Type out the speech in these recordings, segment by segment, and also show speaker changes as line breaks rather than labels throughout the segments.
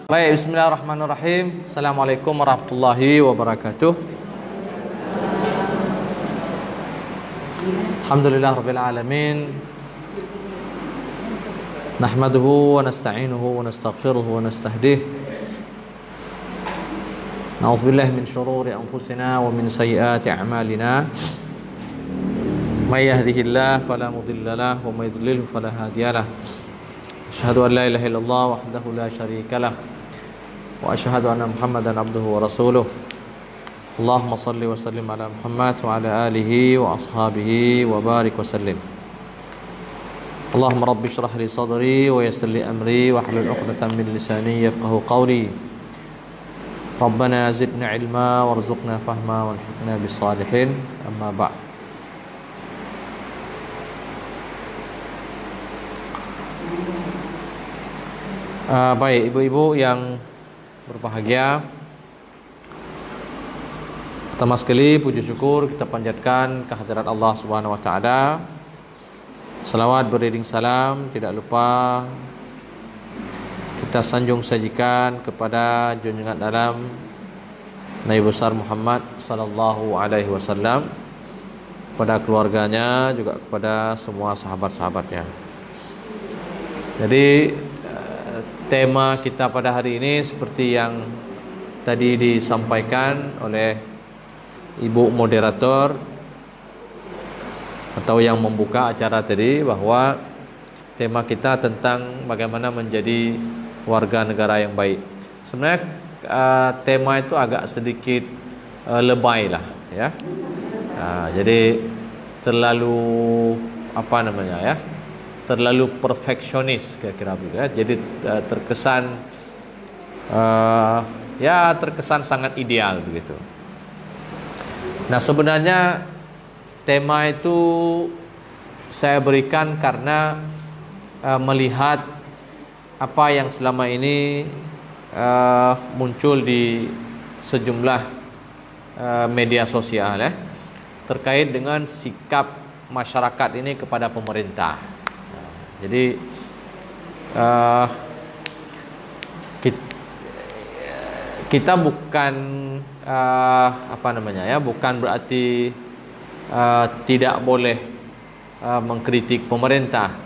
Baik, bismillahirrahmanirrahim. Assalamualaikum warahmatullahi wabarakatuh. Alhamdulillah rabbil alamin. Nahmaduhu wa nasta'inuhu wa nastaghfiruhu wa nastahdih. Na'udzubillahi min syururi anfusina wa min sayyiati a'malina. May yahdihillahu fala mudilla lahu wa may yudlilhu fala hadiya lahu. Asyhadu an la ilaha illallah wahdahu la syarika lah. Wa asyhadu anna Muhammadan abduhu wa rasuluh. Allahumma salli wa sallim ala Muhammad wa ala alihi wa ashabihi wa barik wa sallim. Allahumma rabbi shrah li sadri wa yassir li amri wa hlul 'uqdatam min lisani yafqahu qawli. Rabbana zidna ilma warzuqna fahma walhiqna bis salihin. Amma ba'd. Baik, ibu-ibu yang berbahagia, pertama sekali puji syukur kita panjatkan kehadirat Allah Subhanahu wa taala. Selawat beriring salam tidak lupa kita sanjung sajikan kepada junjungan dalam Nabi besar Muhammad sallallahu alaihi wasallam, kepada keluarganya, juga kepada semua sahabat-sahabatnya. Jadi tema kita pada hari ini seperti yang tadi disampaikan oleh ibu moderator atau yang membuka acara tadi, bahwa tema kita tentang bagaimana menjadi warga negara yang baik. Sebenarnya tema itu agak sedikit lebay lah ya. Jadi terlalu terlalu perfeksionis kira-kira begitu ya. Jadi terkesan terkesan sangat ideal begitu. Nah, sebenarnya tema itu saya berikan karena melihat apa yang selama ini muncul di sejumlah media sosial ya, terkait dengan sikap masyarakat ini kepada pemerintah. Jadi kita bukan bukan berarti tidak boleh mengkritik pemerintah,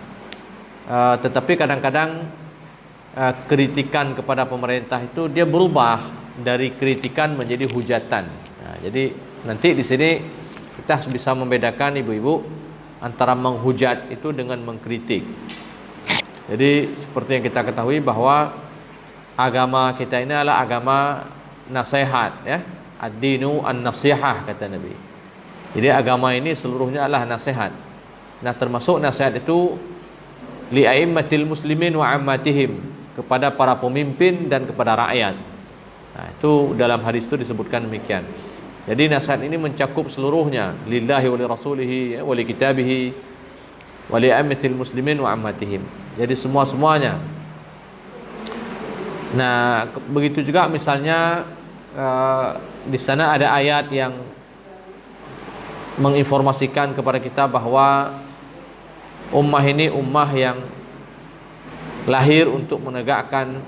tetapi kadang-kadang kritikan kepada pemerintah itu dia berubah dari kritikan menjadi hujatan. Nah, jadi nanti di sini kita bisa membedakan ibu-ibu antara menghujat itu dengan mengkritik. Jadi seperti yang kita ketahui bahwa agama kita ini adalah agama nasihat ya. Ad-dinu an-nasihah kata Nabi. Jadi agama ini seluruhnya adalah nasihat. Nah, termasuk nasihat itu li aimmatil muslimin wa ammatihim, kepada para pemimpin dan kepada rakyat. Nah, itu dalam hadis itu disebutkan demikian. Jadi nasihat ini mencakup seluruhnya, lillahi wa li rasulihi wa li kitabihi wa li ammatil muslimin wa ammatihim. Jadi semua-semuanya. Nah, begitu juga misalnya di sana ada ayat yang menginformasikan kepada kita bahwa ummah ini ummah yang lahir untuk menegakkan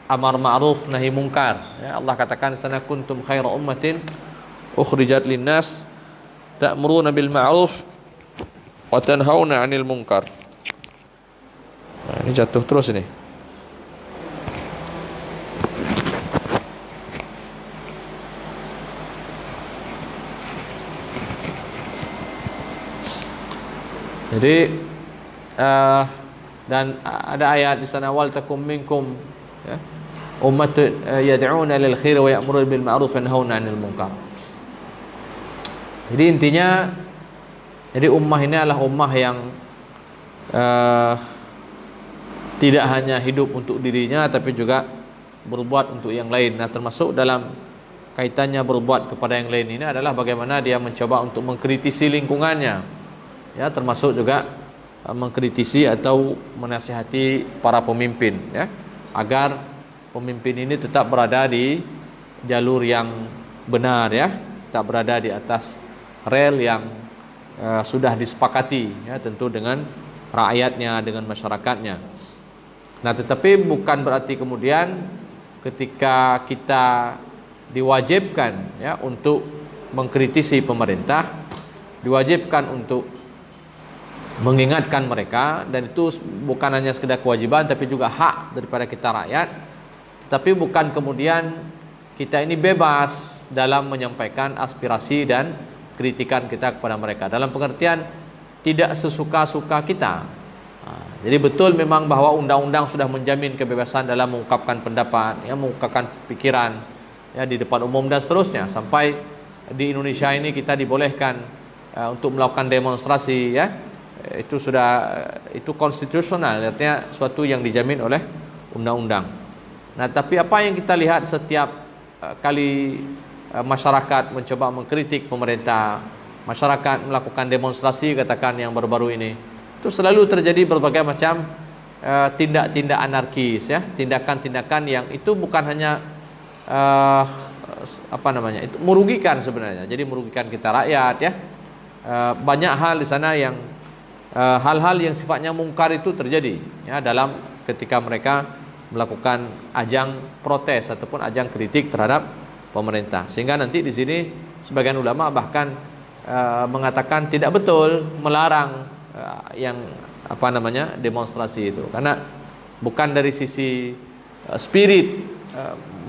amar ma'ruf nahi munkar ya. Allah katakan di sana, kuntum khaira ummatin ukhrijat linnas ta'muruna bil ma'ruf wa tanhauna 'anil munkar. Nah, ini jatuh terus ini. Jadi dan ada ayat di sana, wal takum minkum ya, ummatun yad'una lil khair wa ya'muruna bil ma'ruf wa yanhauna 'anil munkar. Jadi intinya, jadi ummah ini adalah ummah yang tidak hanya hidup untuk dirinya, tapi juga berbuat untuk yang lain. Nah, termasuk dalam kaitannya berbuat kepada yang lain ini adalah bagaimana dia mencoba untuk mengkritisi lingkungannya, ya, termasuk juga mengkritisi atau menasihati para pemimpin, ya, agar pemimpin ini tetap berada di jalur yang benar, ya, tetap berada di atas rel yang sudah disepakati, ya, tentu dengan rakyatnya, dengan masyarakatnya. Nah, tetapi bukan berarti kemudian ketika kita diwajibkan ya untuk mengkritisi pemerintah, diwajibkan untuk mengingatkan mereka, dan itu bukan hanya sekedar kewajiban tapi juga hak daripada kita rakyat. Tetapi bukan kemudian kita ini bebas dalam menyampaikan aspirasi dan kritikan kita kepada mereka, dalam pengertian tidak sesuka-suka kita. Jadi betul memang bahwa undang-undang sudah menjamin kebebasan dalam mengungkapkan pendapat, ya, mengungkapkan pikiran ya di depan umum dan seterusnya. Sampai di Indonesia ini kita dibolehkan untuk melakukan demonstrasi, ya. Itu konstitusional, artinya suatu yang dijamin oleh undang-undang. Nah, tapi apa yang kita lihat setiap kali masyarakat mencoba mengkritik pemerintah, masyarakat melakukan demonstrasi, katakan yang baru-baru ini, itu selalu terjadi berbagai macam tindak-tindak anarkis, ya, tindakan-tindakan yang itu bukan hanya itu merugikan sebenarnya. Jadi merugikan kita rakyat, ya. Banyak hal di sana yang hal-hal yang sifatnya mungkar itu terjadi, ya, dalam ketika mereka melakukan ajang protes ataupun ajang kritik terhadap pemerintah. Sehingga nanti di sini sebagian ulama bahkan mengatakan tidak betul melarang yang demonstrasi itu, karena bukan dari sisi spirit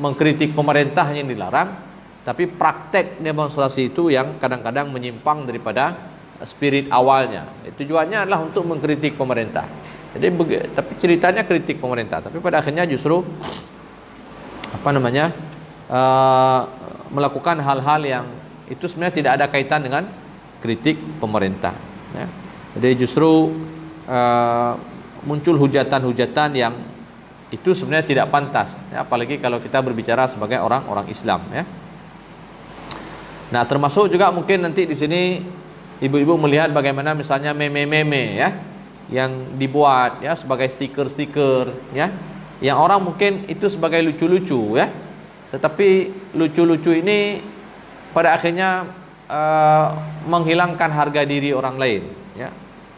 mengkritik pemerintah yang dilarang, tapi praktek demonstrasi itu yang kadang-kadang menyimpang daripada spirit awalnya. Tujuannya adalah untuk mengkritik pemerintah. Jadi tapi ceritanya kritik pemerintah, tapi pada akhirnya justru melakukan hal-hal yang itu sebenarnya tidak ada kaitan dengan kritik pemerintah, ya. Jadi justru muncul hujatan-hujatan yang itu sebenarnya tidak pantas, ya, apalagi kalau kita berbicara sebagai orang-orang Islam, ya. Nah, termasuk juga mungkin nanti di sini ibu-ibu melihat bagaimana misalnya meme-meme, ya, yang dibuat, ya, sebagai stiker-stiker, ya, yang orang mungkin itu sebagai lucu-lucu, ya. Tetapi lucu-lucu ini pada akhirnya menghilangkan harga diri orang lain, ya,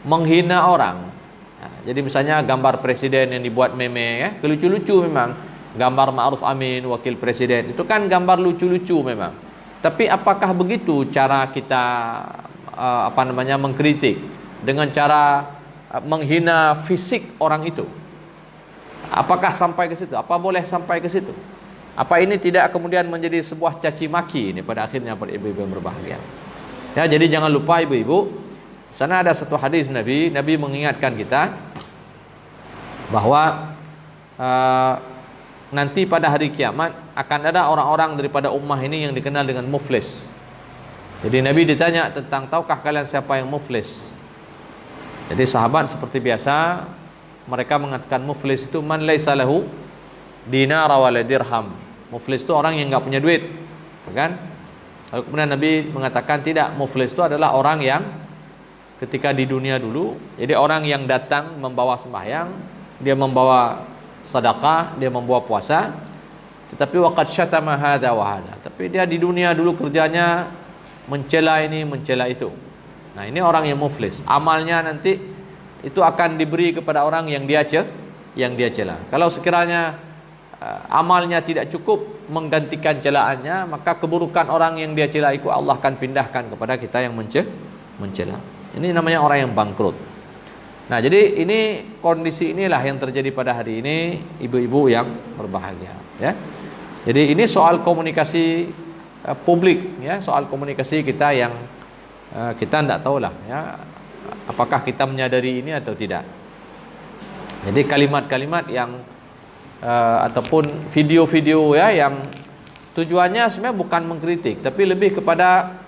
menghina orang. Nah, jadi misalnya gambar presiden yang dibuat meme, ya, lucu-lucu memang. Gambar Ma'ruf Amin, wakil presiden, itu kan gambar lucu-lucu memang. Tapi apakah begitu cara kita mengkritik dengan cara menghina fisik orang itu? Apakah sampai ke situ? Apa boleh sampai ke situ? Apa ini tidak kemudian menjadi sebuah caci maki ini pada akhirnya pada ibu-ibu yang berbahagia? Ya, jadi jangan lupa ibu-ibu, sana ada satu hadis Nabi mengingatkan kita bahwa nanti pada hari kiamat akan ada orang-orang daripada ummah ini yang dikenal dengan muflis. Jadi Nabi ditanya tentang tahukah kalian siapa yang muflis? Jadi sahabat seperti biasa mereka mengatakan muflis itu man laisa lahu dinar wala dirham. Muflis itu orang yang enggak punya duit, kan? Lalu kemudian Nabi mengatakan tidak, muflis itu adalah orang yang ketika di dunia dulu, jadi orang yang datang membawa sembahyang, dia membawa sedekah, dia membawa puasa, tetapi waqad syatama hadza wa hadza. Tapi dia di dunia dulu kerjanya mencela ini, mencela itu. Nah, ini orang yang muflis. Amalnya nanti itu akan diberi kepada orang yang dia cela. Kalau sekiranya amalnya tidak cukup menggantikan celaannya, maka keburukan orang yang dia cela itu Allah akan pindahkan kepada kita yang mencela. Ini namanya orang yang bangkrut. Nah, jadi ini kondisi inilah yang terjadi pada hari ini, ibu-ibu yang berbahagia, ya. Jadi ini soal komunikasi publik, ya, soal komunikasi kita yang kita tidak tahulah, ya, apakah kita menyadari ini atau tidak. Jadi kalimat-kalimat yang ataupun video-video, ya, yang tujuannya sebenarnya bukan mengkritik, tapi lebih kepada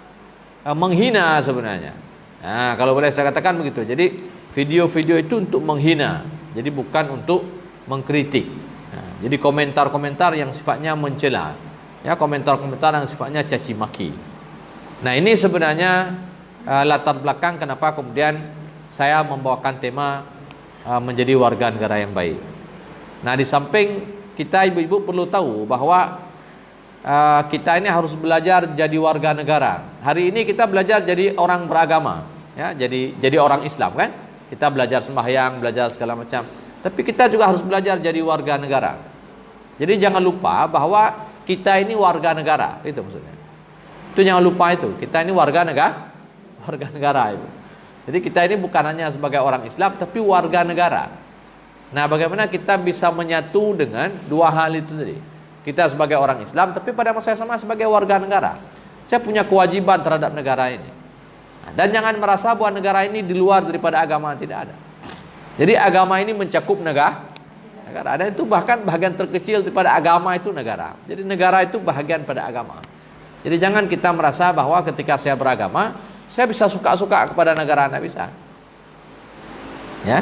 menghina sebenarnya. Nah, kalau boleh saya katakan begitu. Jadi video-video itu untuk menghina, jadi bukan untuk mengkritik. Nah, jadi komentar-komentar yang sifatnya mencela, ya, komentar-komentar yang sifatnya caci maki. Nah, ini sebenarnya latar belakang kenapa kemudian saya membawakan tema menjadi warga negara yang baik. Nah, di samping kita ibu-ibu perlu tahu bahwa kita ini harus belajar jadi warga negara. Hari ini kita belajar jadi orang beragama, ya, jadi orang Islam, kan? Kita belajar sembahyang, belajar segala macam. Tapi kita juga harus belajar jadi warga negara. Jadi jangan lupa bahwa kita ini warga negara, itu maksudnya. Itu jangan lupa itu. Kita ini warga negara itu. Jadi kita ini bukan hanya sebagai orang Islam, tapi warga negara. Nah, bagaimana kita bisa menyatu dengan dua hal itu tadi? Kita sebagai orang Islam, tapi pada masa yang sama sebagai warga negara. Saya punya kewajiban terhadap negara ini. Nah, dan jangan merasa bahwa negara ini di luar daripada agama, tidak ada. Jadi agama ini mencakup negara. Dan itu bahkan bahagian terkecil daripada agama itu negara. Jadi negara itu bahagian pada agama. Jadi jangan kita merasa bahwa ketika saya beragama, saya bisa suka-suka kepada negara. Tidak bisa. Ya,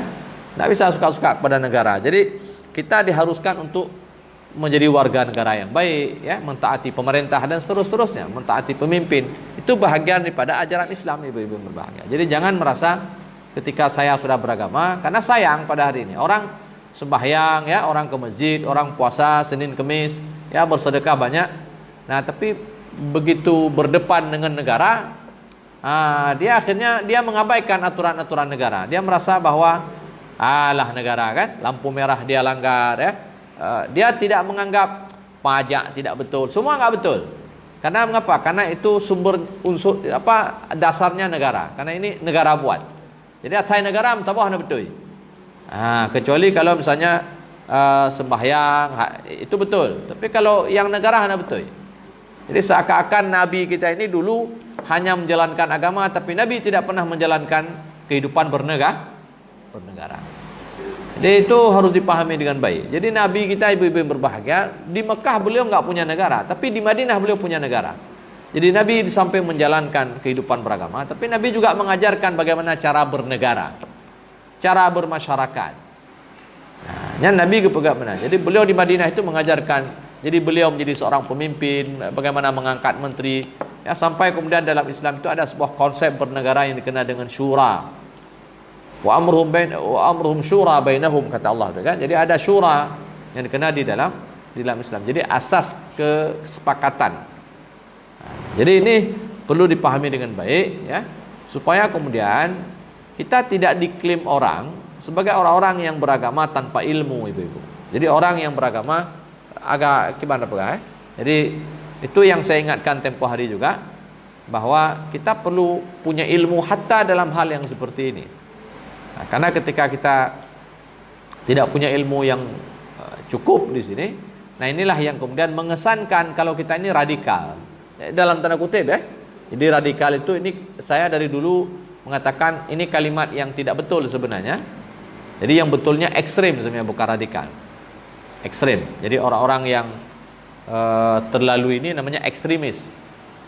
tidak bisa suka-suka kepada negara. Jadi kita diharuskan untuk menjadi warga negara yang baik, ya, mentaati pemerintah dan seterusnya, mentaati pemimpin. Itu bahagian daripada ajaran Islam, ibu-ibu berbahagia. Jadi jangan merasa ketika saya sudah beragama, karena sayang pada hari ini orang sembahyang, ya, orang ke masjid, orang puasa Senin Kemis, ya, bersedekah banyak. Nah, tapi begitu berdepan dengan negara, dia akhirnya dia mengabaikan aturan-aturan negara. Dia merasa bahwa alah negara kan, lampu merah dia langgar, ya. Dia tidak menganggap pajak tidak betul, semua nggak betul. Karena mengapa? Karena itu sumber unsur dasarnya negara. Karena ini negara buat. Jadi atai negara mentabah na betul. Kecuali kalau misalnya sembahyang itu betul. Tapi kalau yang negara hanya betul. Jadi seakan-akan Nabi kita ini dulu hanya menjalankan agama, tapi Nabi tidak pernah menjalankan kehidupan bernegara. Jadi itu harus dipahami dengan baik. Jadi Nabi kita, ibu-ibu yang berbahagia, di Mekah beliau nggak punya negara, tapi di Madinah beliau punya negara. Jadi Nabi di samping menjalankan kehidupan beragama, tapi Nabi juga mengajarkan bagaimana cara bernegara, cara bermasyarakat. Nah, Nabi kepegang mana? Jadi beliau di Madinah itu mengajarkan. Jadi beliau menjadi seorang pemimpin, bagaimana mengangkat menteri, ya, sampai kemudian dalam Islam itu ada sebuah konsep bernegara yang dikenal dengan syura. Wa amruhum syura bainahum, kata Allah, kan? Jadi ada syura yang dikenal di dalam Islam. Jadi asas kesepakatan. Jadi ini perlu dipahami dengan baik, ya, supaya kemudian kita tidak diklaim orang sebagai orang-orang yang beragama tanpa ilmu, ibu-ibu. Jadi orang yang beragama agak gimana pula, Jadi itu yang saya ingatkan tempo hari juga, bahwa kita perlu punya ilmu hatta dalam hal yang seperti ini. Karena ketika kita tidak punya ilmu yang cukup di sini, nah inilah yang kemudian mengesankan kalau kita ini radikal, dalam tanda kutip, ya. Jadi radikal itu, ini saya dari dulu mengatakan ini kalimat yang tidak betul sebenarnya. Jadi yang betulnya ekstrim sebenarnya, bukan radikal. Ekstrim. Jadi orang-orang yang terlalu ini namanya ekstremis.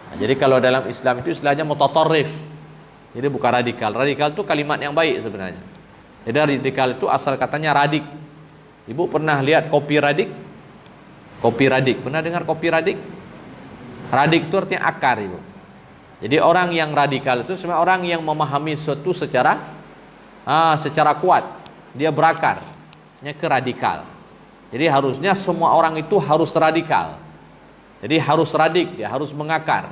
Nah, jadi kalau dalam Islam itu istilahnya mutatarrif. Jadi bukan radikal. Radikal itu kalimat yang baik sebenarnya. Jadi radikal itu asal katanya radik. Ibu pernah lihat kopi radik? Kopi radik. Pernah dengar kopi radik? Radik itu artinya akar, ibu. Jadi orang yang radikal itu sebenarnya orang yang memahami sesuatu secara kuat. Dia berakarnya ke radikal. Jadi harusnya semua orang itu harus radikal. Jadi harus radik, dia harus mengakar.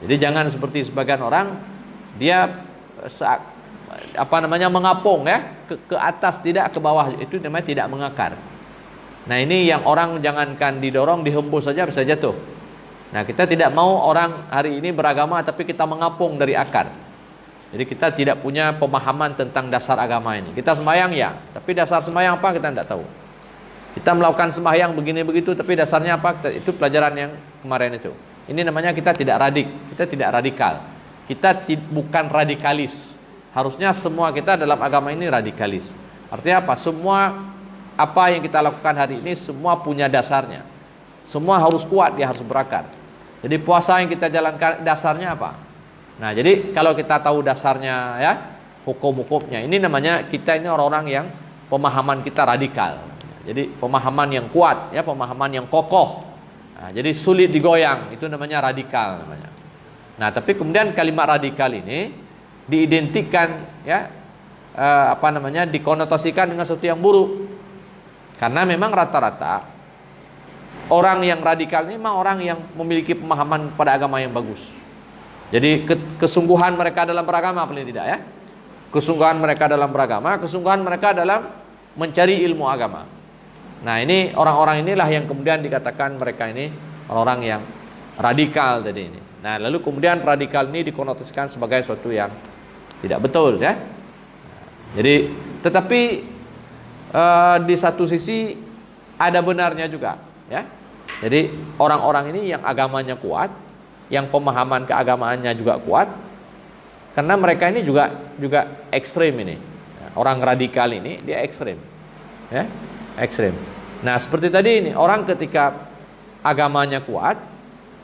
Jadi jangan seperti sebagian orang, dia mengapung, ya, ke atas, tidak ke bawah, itu namanya tidak mengakar. Nah, ini yang orang jangankan didorong, dihembus saja bisa jatuh. Nah, kita tidak mau orang hari ini beragama tapi kita mengapung dari akar. Jadi kita tidak punya pemahaman tentang dasar agama ini. Kita sembahyang, ya, tapi dasar sembahyang apa kita tidak tahu. Kita melakukan sembahyang begini begitu, tapi dasarnya apa? Itu pelajaran yang kemarin itu. Ini namanya kita tidak radik, kita tidak radikal. Kita bukan radikalis. Harusnya semua kita dalam agama ini radikalis. Artinya apa? Semua apa yang kita lakukan hari ini semua punya dasarnya. Semua harus kuat, dia harus berakar. Jadi puasa yang kita jalankan dasarnya apa? Nah, jadi kalau kita tahu dasarnya, ya, hukum-hukumnya, ini namanya kita ini orang-orang yang pemahaman kita radikal. Jadi pemahaman yang kuat, ya, pemahaman yang kokoh. Nah, jadi sulit digoyang, itu namanya radikal namanya. Nah, tapi kemudian kalimat radikal ini diidentikan, ya, dikonotasikan dengan sesuatu yang buruk. Karena memang rata-rata orang yang radikal ini memang orang yang memiliki pemahaman pada agama yang bagus. Jadi kesungguhan mereka dalam beragama paling tidak, ya. Kesungguhan mereka dalam beragama, kesungguhan mereka dalam mencari ilmu agama. Nah, ini orang-orang inilah yang kemudian dikatakan mereka ini orang-orang yang radikal tadi ini. Nah, lalu kemudian radikal ini dikonotasikan sebagai sesuatu yang tidak betul, ya. Jadi, tetapi di satu sisi ada benarnya juga, ya. Jadi orang-orang ini yang agamanya kuat, yang pemahaman keagamaannya juga kuat, karena mereka ini juga ekstrim ini. Orang radikal ini dia ekstrim, ya, ekstrim. Nah, seperti tadi ini orang ketika agamanya kuat,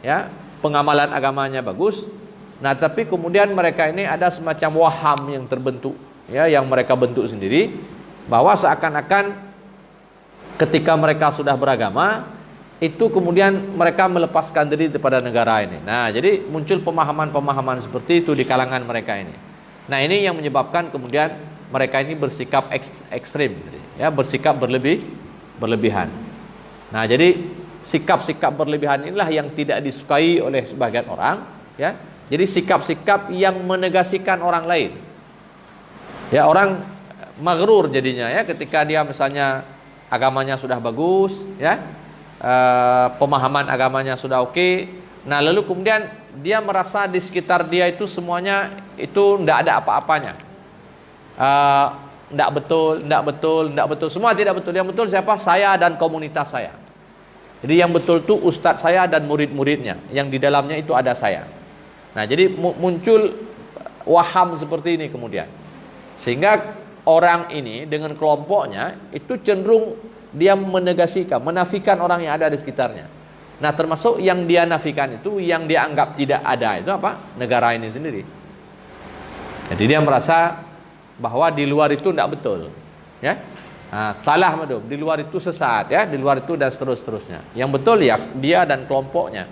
ya, pengamalan agamanya bagus. Nah, tapi kemudian mereka ini ada semacam waham yang terbentuk, ya, yang mereka bentuk sendiri, bahwa seakan-akan ketika mereka sudah beragama, itu kemudian mereka melepaskan diri daripada negara ini. Nah, jadi muncul pemahaman-pemahaman seperti itu di kalangan mereka ini. Nah, ini yang menyebabkan kemudian mereka ini bersikap ekstrim, ya, bersikap berlebihan. Nah, jadi sikap-sikap berlebihan inilah yang tidak disukai oleh sebagian orang, ya. Jadi sikap-sikap yang menegasikan orang lain. Ya, orang maghrur jadinya, ya, ketika dia misalnya agamanya sudah bagus, ya, pemahaman agamanya sudah oke. Nah, lalu kemudian dia merasa di sekitar dia itu semuanya itu tidak ada apa-apanya. Tidak betul, semua tidak betul. Yang betul siapa? Saya dan komunitas saya. Jadi yang betul itu ustadz saya dan murid-muridnya, yang di dalamnya itu ada saya. Nah, jadi muncul waham seperti ini kemudian, sehingga orang ini dengan kelompoknya itu cenderung dia menafikan orang yang ada di sekitarnya. Nah, termasuk yang dia nafikan itu, yang dia anggap tidak ada itu apa? Negara ini sendiri. Jadi dia merasa bahwa di luar itu tidak betul, ya. Nah, talah madhub, di luar itu sesat, ya, di luar itu dan seterusnya. Yang betul ya dia dan kelompoknya.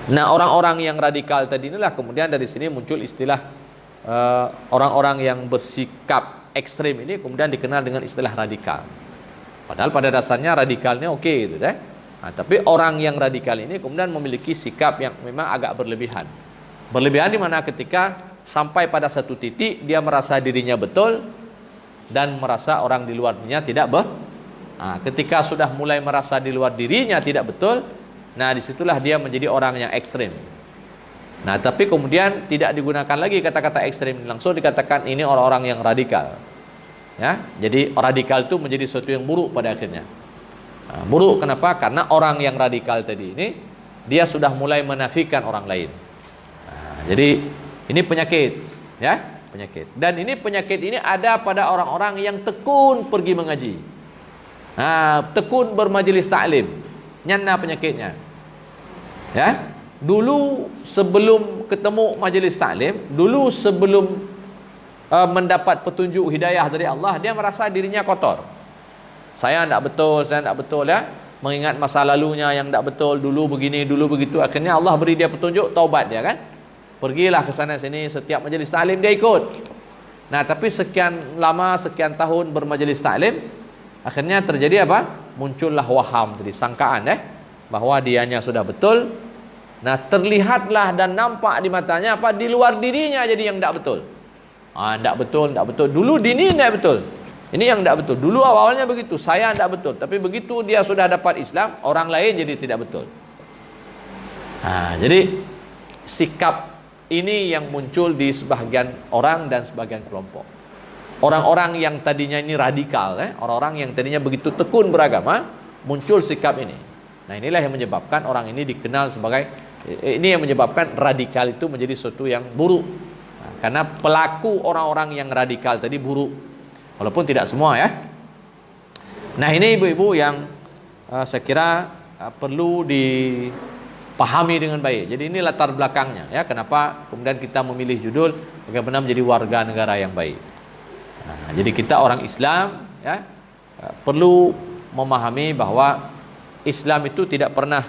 Nah, orang-orang yang radikal tadi inilah kemudian dari sini muncul istilah orang-orang yang bersikap ekstrim ini kemudian dikenal dengan istilah radikal. Padahal pada dasarnya radikalnya oke, gitu, ya. Nah, tapi orang yang radikal ini kemudian memiliki sikap yang memang agak berlebihan. Berlebihan di mana ketika sampai pada satu titik dia merasa dirinya betul dan merasa orang di luar dirinya tidak Nah, ketika sudah mulai merasa di luar dirinya tidak betul, nah disitulah dia menjadi orang yang ekstrim. Nah, tapi kemudian tidak digunakan lagi kata-kata ekstrim, langsung dikatakan ini orang-orang yang radikal. Ya, jadi radikal itu menjadi sesuatu yang buruk pada akhirnya. Nah, buruk kenapa? Karena orang yang radikal tadi ini dia sudah mulai menafikan orang lain. Nah, jadi ini penyakit, ya, penyakit. Dan ini penyakit ini ada pada orang-orang yang tekun pergi mengaji. Nah, tekun bermajelis taklim. Nyana penyakitnya. Ya, dulu sebelum ketemu majelis taklim, dulu sebelum mendapat petunjuk hidayah dari Allah, dia merasa dirinya kotor. Saya tidak betul, ya. Mengingat masa lalunya yang tidak betul, dulu begini, dulu begitu. Akhirnya Allah beri dia petunjuk, taubat dia, kan. Pergilah ke sana sini, setiap majelis taklim dia ikut. Nah, tapi sekian lama, sekian tahun bermajelis taklim, akhirnya terjadi apa? Muncullah waham, jadi sangkaan, bahwa dianya sudah betul. Nah, terlihatlah dan nampak di matanya apa? Di luar dirinya jadi yang tidak betul. Tidak betul. Dulu dini tidak betul. Ini yang tidak betul. Dulu awalnya begitu, saya tidak betul. Tapi begitu dia sudah dapat Islam, orang lain jadi tidak betul. Nah, jadi sikap ini yang muncul di sebagian orang dan sebagian kelompok. Orang-orang yang tadinya ini radikal, orang-orang yang tadinya begitu tekun beragama, muncul sikap ini. Nah, inilah yang menyebabkan orang ini dikenal sebagai, ini yang menyebabkan radikal itu menjadi sesuatu yang buruk. Nah, karena pelaku orang-orang yang radikal tadi buruk, walaupun tidak semua, ya. Nah, ini ibu-ibu yang saya kira perlu dipahami dengan baik. Jadi ini latar belakangnya, ya, kenapa kemudian kita memilih judul bagaimana menjadi warga negara yang baik. Nah, jadi kita orang Islam, ya, perlu memahami bahwa Islam itu tidak pernah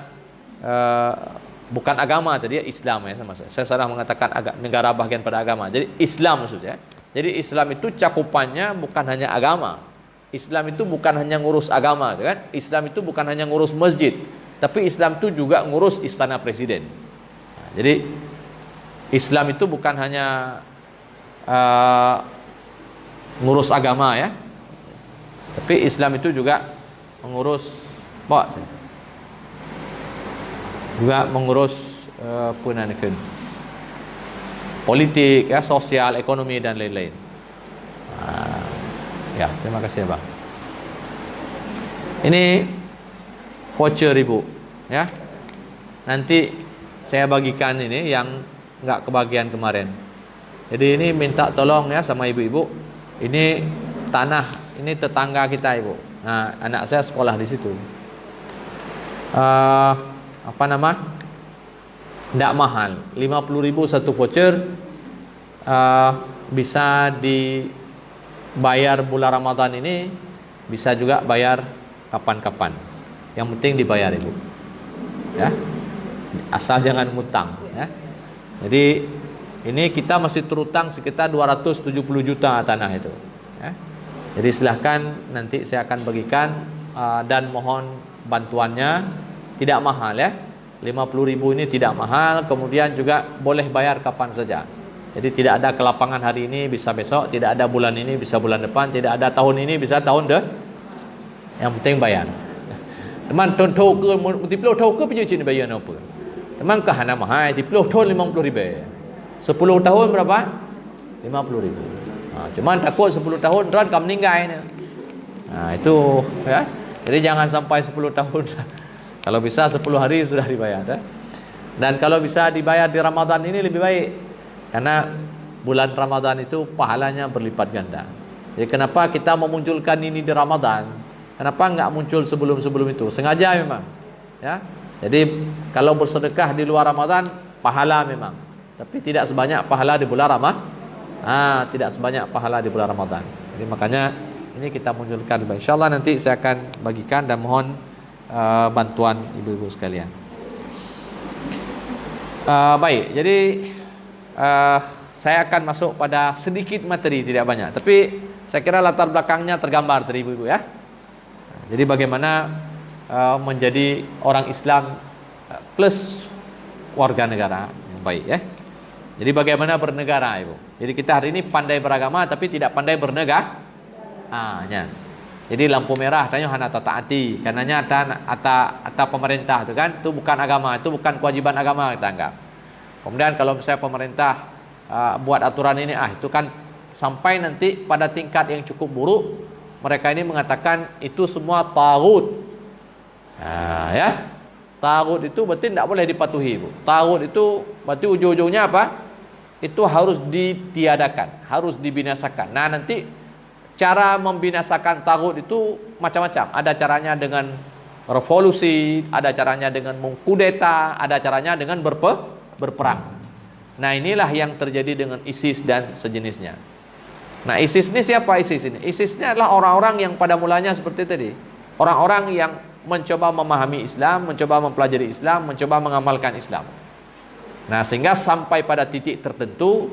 bukan agama tadi, ya, Islam, ya, saya salah mengatakan negara bagian pada agama. Jadi Islam maksudnya. Jadi Islam itu cakupannya bukan hanya agama. Islam itu bukan hanya ngurus agama, kan? Islam itu bukan hanya ngurus masjid, tapi Islam itu juga ngurus istana presiden. Nah, jadi Islam itu bukan hanya ngurus agama, ya, tapi Islam itu juga mengurus juga mengurus politik, ya, sosial, ekonomi dan lain-lain. Ya, terima kasih Bang. Ini voucher Ibu, ya. Nanti saya bagikan ini yang nggak kebagian kemarin. Jadi ini minta tolong ya sama ibu-ibu. Ini tanah, ini tetangga kita Ibu. Nah, anak saya sekolah di situ. Apa nama? Tidak mahal, 50.000 satu voucher. Bisa dibayar bulan Ramadan ini, bisa juga bayar kapan-kapan. Yang penting dibayar Ibu, ya. Asal jangan ngutang, ya. Jadi ini kita masih terutang sekitar 270 juta tanah itu, ya. Jadi silahkan nanti saya akan bagikan, dan mohon bantuannya. Tidak mahal, ya. 50.000 ini tidak mahal. Kemudian juga boleh bayar kapan saja. Jadi tidak ada kelapangan hari ini bisa besok, tidak ada bulan ini bisa bulan depan, tidak ada tahun ini bisa tahun yang penting bayar. Teman thâu ke multiplo thâu ke punya cini bayar apa? Teman ke hana mahal multiplo thâu 50.000. 10 tahun berapa? 50.000. Cuman takut 10 tahun ran kam meninggal ni. Itu ya. Jadi jangan sampai 10 tahun. Kalau bisa 10 hari sudah dibayar, ya. Dan kalau bisa dibayar di Ramadan ini lebih baik. Karena bulan Ramadan itu pahalanya berlipat ganda. Jadi kenapa kita memunculkan ini di Ramadan? Kenapa enggak muncul sebelum-sebelum itu? Sengaja memang, ya. Jadi kalau bersedekah di luar Ramadan pahala memang, tapi tidak sebanyak pahala di bulan Ramadan. Tidak sebanyak pahala di bulan Ramadan. Jadi makanya ini kita munculkan. Insyaallah nanti saya akan bagikan dan mohon bantuan ibu-ibu sekalian. Baik, jadi saya akan masuk pada sedikit materi, tidak banyak. Tapi saya kira latar belakangnya tergambar dari ibu-ibu, ya. Jadi bagaimana menjadi orang Islam plus warga negara yang baik, ya. Jadi bagaimana bernegara, Ibu. Jadi kita hari ini pandai beragama tapi tidak pandai bernegara. Jadi lampu merah tanya hana taati, karenanya ada pemerintah itu kan, itu bukan agama, itu bukan kewajiban agama kita anggap. Kemudian kalau misalnya pemerintah buat aturan ini, itu kan sampai nanti pada tingkat yang cukup buruk, mereka ini mengatakan itu semua taghut. Ya. Taghut itu berarti tidak boleh dipatuhi, Bu. Taghut itu berarti ujung-ujungnya apa? Itu harus ditiadakan, harus dibinasakan. Nah, nanti cara membinasakan taghut itu macam-macam. Ada caranya dengan revolusi, ada caranya dengan mengkudeta, ada caranya dengan berperang. Nah, inilah yang terjadi dengan ISIS dan sejenisnya. Nah, ISIS ini siapa ISIS ini? ISIS ini adalah orang-orang yang pada mulanya seperti tadi. Orang-orang yang mencoba memahami Islam, mencoba mempelajari Islam, mencoba mengamalkan Islam. Nah, sehingga sampai pada titik tertentu,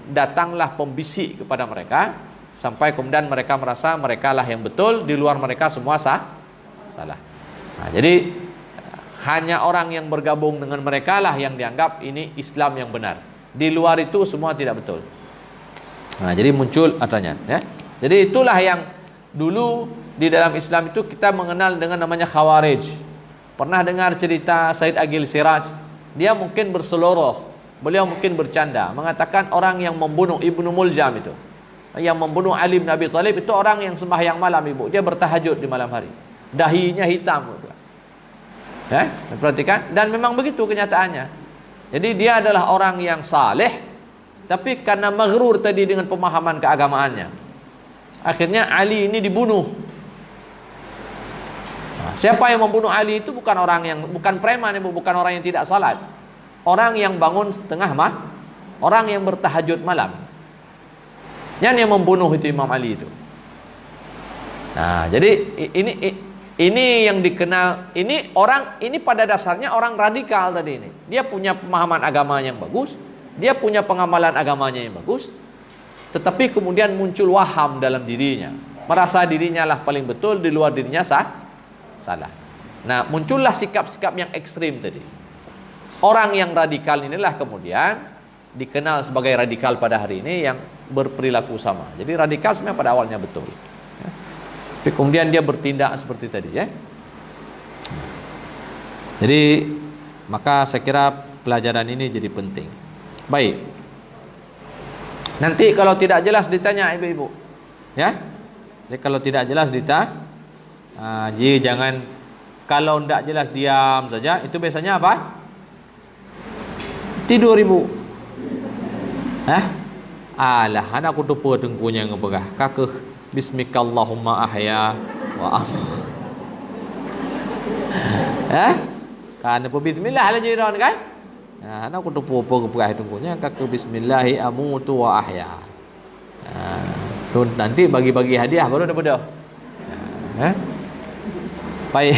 datanglah pembisik kepada mereka, sampai kemudian mereka merasa mereka lah yang betul, di luar mereka semua salah. Jadi hanya orang yang bergabung dengan mereka lah yang dianggap ini Islam yang benar. Di luar itu semua tidak betul. Jadi muncul adanya, ya. Jadi itulah yang dulu di dalam Islam itu kita mengenal dengan namanya Khawarij. Pernah dengar cerita Said Agil Siraj? Dia mungkin berseloroh, beliau mungkin bercanda, mengatakan orang yang membunuh Ibnu Muljam itu, yang membunuh Ali bin Abi Thalib itu orang yang sembahyang malam, Ibu. Dia bertahajud di malam hari. Dahinya hitam. Ya, perhatikan. Dan memang begitu kenyataannya. Jadi dia adalah orang yang saleh, tapi karena maghrur tadi dengan pemahaman keagamaannya, akhirnya Ali ini dibunuh. Siapa yang membunuh Ali itu bukan orang yang, bukan preman, bukan orang yang tidak salat. Orang yang bangun setengah orang yang bertahajud malam. Yang membunuh itu Imam Ali itu. Jadi ini yang dikenal, ini orang, ini pada dasarnya orang radikal tadi ini. Dia punya pemahaman agama yang bagus, dia punya pengamalan agamanya yang bagus, tetapi kemudian muncul waham dalam dirinya, merasa dirinya lah paling betul, di luar dirinya salah. Nah, muncullah sikap-sikap yang ekstrim tadi. Orang yang radikal inilah kemudian dikenal sebagai radikal pada hari ini, yang berperilaku sama. Jadi radikal sebenarnya pada awalnya betul. Tapi kemudian dia bertindak seperti tadi, ya. Jadi maka saya kira pelajaran ini jadi penting. Baik. Nanti kalau tidak jelas ditanya ibu-ibu, ya. Jadi kalau tidak jelas jadi jangan, kalau tidak jelas diam saja. Itu biasanya apa? Tidur ibu. Alah, anak aku tupu dengkunya ngebegah. Kakeh bismikallahumma ahya wa kan apa bismillah ala jiran kan? Anak aku tupu ngebegah dengkunya. Kakeh bismillahi amutu wa ahya. Nanti bagi-bagi hadiah baru dapat dah. Baik.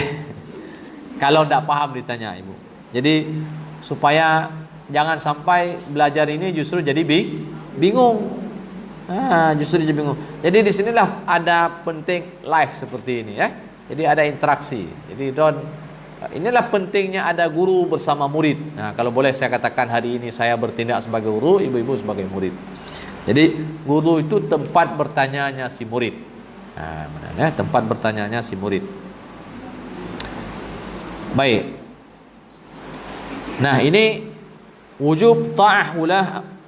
Kalau tidak paham ditanya ibu. Jadi supaya jangan sampai belajar ini justru jadi bingung. Justru jadi bingung. Jadi di sinilah ada penting live seperti ini, ya. Jadi ada interaksi. Jadi inilah pentingnya ada guru bersama murid. Nah, kalau boleh saya katakan hari ini saya bertindak sebagai guru, ibu-ibu sebagai murid. Jadi guru itu tempat bertanyanya si murid. Tempat bertanyanya si murid. Baik. Nah, ini wujub ta'ah ulah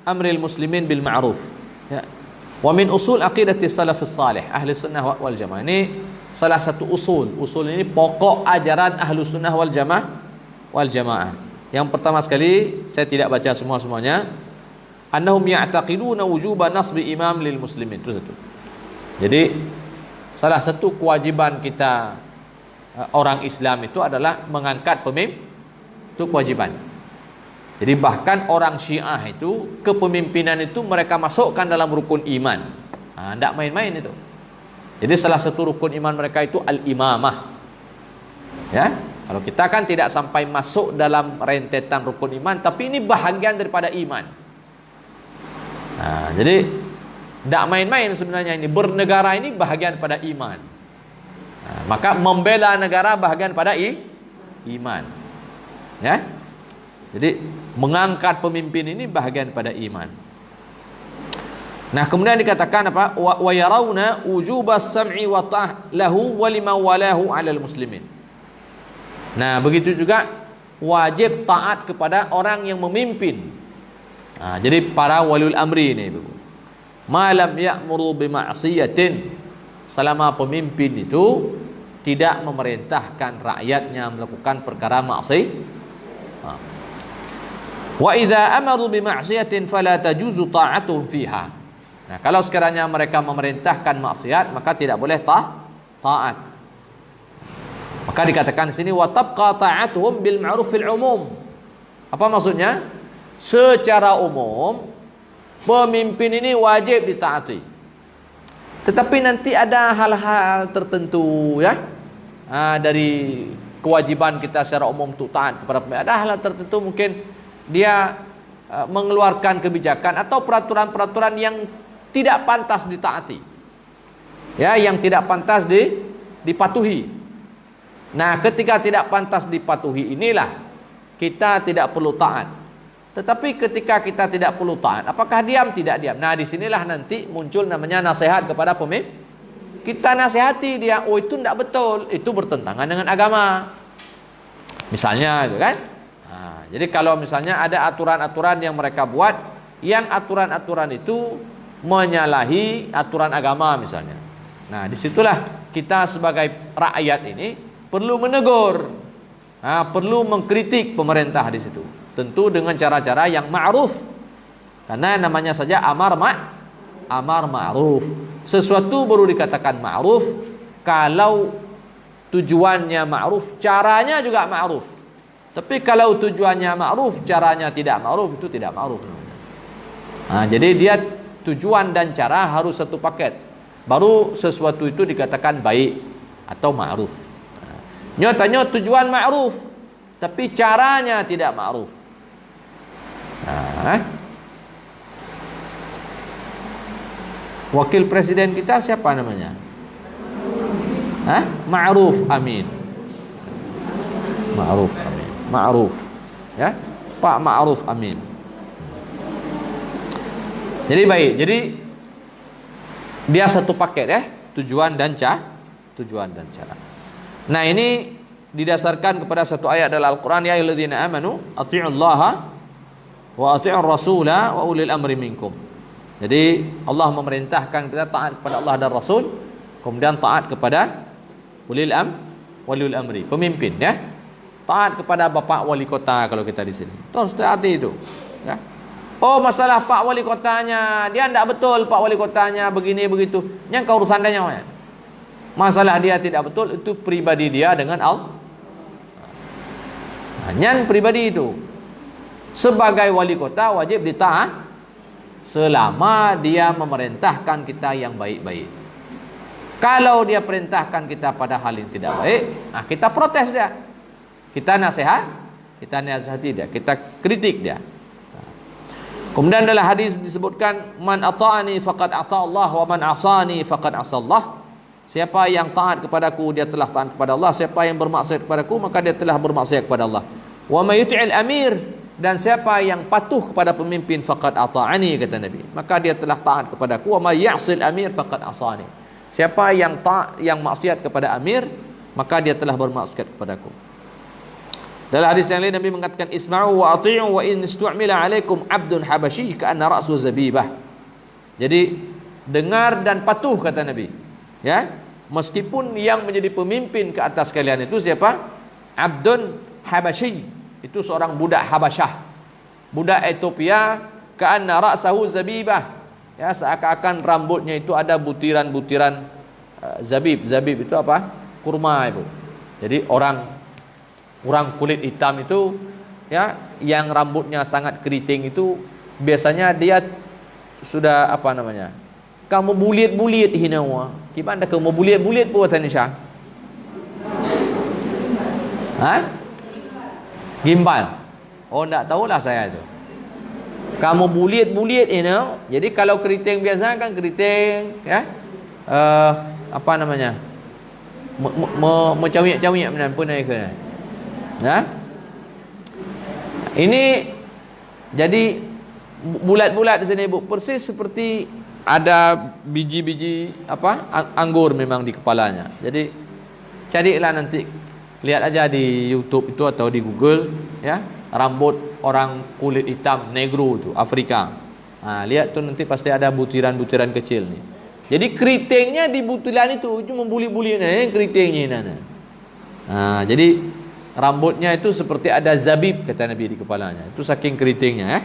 amril muslimin bil ma'ruf, ya. Wa min usul aqidati salafus salih ahli sunnah wal jamaah. Ini salah satu usul ini pokok ajaran ahli sunnah wal jamaah. Yang pertama sekali, saya tidak baca semuanya. Annahum ya'taqiduna wujuba nasbi imam lil muslimin. Itu satu. Jadi salah satu kewajiban kita orang Islam itu adalah mengangkat pemimpin. Itu kewajiban. Jadi bahkan orang Syiah itu kepemimpinan itu mereka masukkan dalam rukun iman. Tidak main-main itu. Jadi salah satu rukun iman mereka itu al-imamah. Ya, kalau kita kan tidak sampai masuk dalam rentetan rukun iman, tapi ini bahagian daripada iman. Jadi tidak main-main sebenarnya ini. Bernegara ini bahagian pada iman. Maka membela negara bahagian pada iman. Ya. Jadi mengangkat pemimpin ini bahagian pada iman. Nah, kemudian dikatakan apa? Wa yarawna wujubas sam'i wa ta'ah lahu wa liman walahu 'alal muslimin. Nah, begitu juga wajib taat kepada orang yang memimpin. Jadi para waliul amri ini, Ibu. Malam ya'muru bima'siyatin, selama pemimpin itu tidak memerintahkan rakyatnya melakukan perkara maksiat. Wa idza amaru bima'siyatin fala tajuzu ta'atuhum fiha. Nah, kalau sekiranya mereka memerintahkan maksiat, maka tidak boleh taat. Maka dikatakan di sini wa tabqa ta'atuhum bil ma'ruf fil umum. Apa maksudnya? Secara umum pemimpin ini wajib ditaati. Tetapi nanti ada hal-hal tertentu, ya. Dari kewajiban kita secara umum untuk taat kepada pemimpin. Ada hal tertentu mungkin dia mengeluarkan kebijakan atau peraturan-peraturan yang tidak pantas ditaati, ya, yang tidak pantas dipatuhi. Nah, ketika tidak pantas dipatuhi inilah kita tidak perlu taat. Tetapi ketika kita tidak perlu taat, apakah diam? Tidak diam. Nah, disinilah nanti muncul namanya nasihat kepada pemimpin. Kita nasihati dia, oh itu tidak betul, itu bertentangan dengan agama. Misalnya, gitu kan? Jadi kalau misalnya ada aturan-aturan yang mereka buat, yang aturan-aturan itu menyalahi aturan agama misalnya. Nah, disitulah kita sebagai rakyat ini perlu menegur, perlu mengkritik pemerintah di situ. Tentu dengan cara-cara yang ma'ruf. Karena namanya saja amar ma'ruf. Sesuatu baru dikatakan ma'ruf kalau tujuannya ma'ruf, caranya juga ma'ruf. Tapi kalau tujuannya ma'ruf, caranya tidak ma'ruf, itu tidak ma'ruf. Jadi dia tujuan dan cara harus satu paket. Baru sesuatu itu dikatakan baik atau ma'ruf. Nyatanya tujuan ma'ruf, tapi caranya tidak ma'ruf. Wakil presiden kita siapa namanya? Ma'ruf Amin. Ma'ruf Amin. Ma'ruf, ya, Pak Ma'ruf Amin. Jadi baik, jadi dia satu paket, ya, tujuan dan tujuan dan cara. Nah, ini didasarkan kepada satu ayat dalam Al-Quran, ya ayyuhalladzina amanu athi'ullaha wa athi'ur rasula wa ulil amri minkum. Jadi Allah memerintahkan kita taat kepada Allah dan Rasul, kemudian taat kepada waliul amri, pemimpin, ya. Taat kepada bapak wali kota kalau kita di sini. Terus taati itu, ya. Oh, masalah pak wali kotanya, dia tidak betul, pak wali kotanya begini begitu. Yang kau urusan dia, ya. Masalah dia tidak betul, itu pribadi dia dengan Allah. Hanya pribadi itu. Sebagai wali kota wajib ditaat selama dia memerintahkan kita yang baik-baik. Kalau dia perintahkan kita pada hal yang tidak baik, nah kita protes dia. Kita nasihati dia, kita kritik dia. Kemudian dalam hadis disebutkan, man ata'ani faqad ata Allah wa man asani faqad asa Allah. Siapa yang taat kepadaku, dia telah taat kepada Allah. Siapa yang bermaksiat kepadaku, maka dia telah bermaksiat kepada Allah. Wa may yuti'il amir, dan siapa yang patuh kepada pemimpin, faqad ata'ani, kata Nabi, maka dia telah taat kepadaku. Wa may ya'sil amir faqad asani. Siapa yang maksiat kepada amir, maka dia telah bermaksiat kepadaku. Dalam hadis yang lain Nabi mengatakan, isma'u wa ati'u wa in istu'mila 'alaikum 'abdun habasyi ka'anna ra'su zabibah. Jadi dengar dan patuh, kata Nabi, ya, meskipun yang menjadi pemimpin ke atas kalian itu siapa? Abdun habasyi, itu seorang budak Habasyah, budak Ethiopia, ka'anna ra'sahu zabibah, ya, seakan-akan rambutnya itu ada butiran-butiran zabib. Zabib itu apa? Kurma, Ibu. Jadi orang kulit hitam itu, ya, yang rambutnya sangat keriting itu biasanya dia sudah apa namanya? Kamu bulit-bulit hinawa. Gimana kamu bulit-bulit buat Indonesia? Hah? Gimbal. Oh, enggak tahulah saya itu. Kamu bulit-bulit hinawa. Jadi kalau keriting biasa kan keriting, ya. Apa namanya? Mecawiak-cawiak pun naik ke. Ya. Ini jadi bulat-bulat di sini, Bu. Persis seperti ada biji-biji apa? Anggur memang di kepalanya. Jadi carilah nanti, lihat aja di YouTube itu atau di Google, ya. Rambut orang kulit hitam negro itu, Afrika. Nah, lihat tuh nanti pasti ada butiran-butiran kecil nih. Jadi keritingnya di butiran itu cuma membuli-buli keritingnya nana. Nah, jadi rambutnya itu seperti ada zabib, kata Nabi, di kepalanya. Itu saking keritingnya,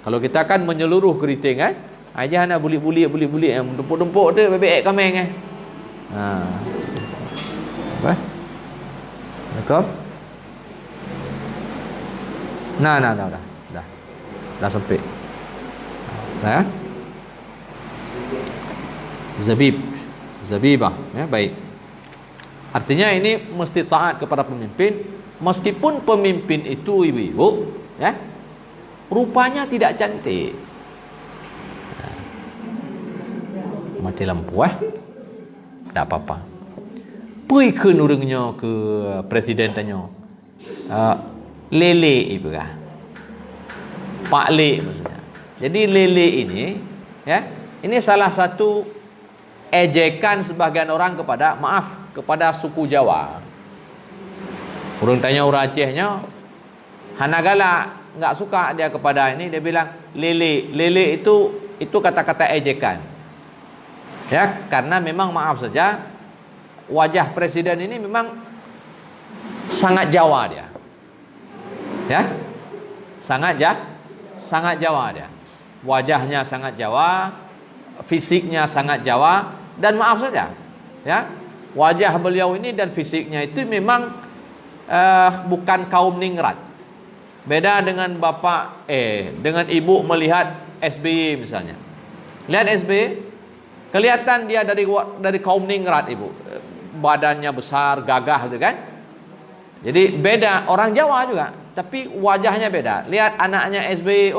Kalau kita kan menyeluruh keriting, aja nak buli-buli dempuk-dempuk tu bebek kameng apa? Betul? Dah sempit. Zabibah, ya, baik. Artinya ini mesti taat kepada pemimpin, meskipun pemimpin itu ibu-ibu, ya, rupanya tidak cantik. Mati lampu, tak apa-apa. Pergi ke nurungnya ke presiden tanya, lele ibu kah? Pak Le maksudnya. Jadi lele ini, ya, ini salah satu ejekan sebagian orang kepada suku Jawa. Orang tanya orang Acehnya, Hanagala nggak suka dia kepada ini, dia bilang lele. Lele itu kata-kata ejekan. Ya, karena memang maaf saja wajah presiden ini memang sangat Jawa dia. Ya. Sangat Jawa dia. Wajahnya sangat Jawa, fisiknya sangat Jawa, dan maaf saja, ya, wajah beliau ini dan fisiknya itu memang bukan kaum ningrat. Beda dengan dengan ibu melihat SBY misalnya. Lihat SBY, kelihatan dia dari kaum ningrat, ibu. Badannya besar, gagah gitu kan. Jadi beda, orang Jawa juga, tapi wajahnya beda. Lihat anaknya SBY,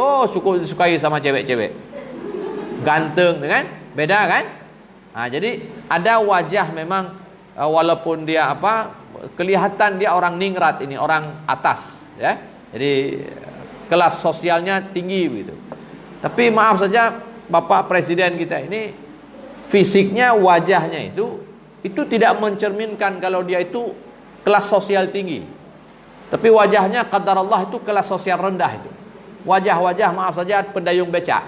sukai sama cewek-cewek. Ganteng kan? Beda kan? Nah, jadi ada wajah memang walaupun dia kelihatan dia orang ningrat, ini orang atas, ya. Jadi kelas sosialnya tinggi begitu. Tapi maaf saja Bapak Presiden kita ini fisiknya, wajahnya itu itu tidak mencerminkan kalau dia itu kelas sosial tinggi. Tapi wajahnya qadar Allah itu kelas sosial rendah itu. Wajah-wajah maaf saja pendayung becak.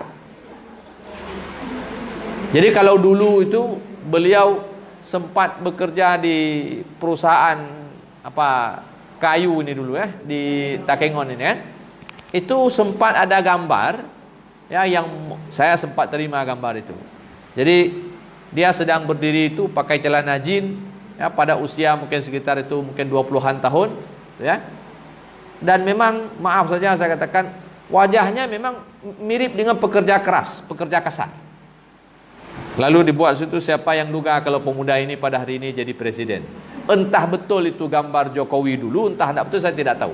Jadi kalau dulu itu beliau sempat bekerja di perusahaan kayu ini dulu di Takengon ini kan. Itu sempat ada gambar yang saya sempat terima gambar itu. Jadi dia sedang berdiri itu pakai celana jin pada usia mungkin sekitar itu mungkin 20-an tahun ya. Dan memang maaf saja saya katakan wajahnya memang mirip dengan pekerja keras, pekerja kasar. Lalu dibuat situ siapa yang duga kalau pemuda ini pada hari ini jadi presiden. Entah betul itu gambar Jokowi dulu, entah tidak betul saya tidak tahu.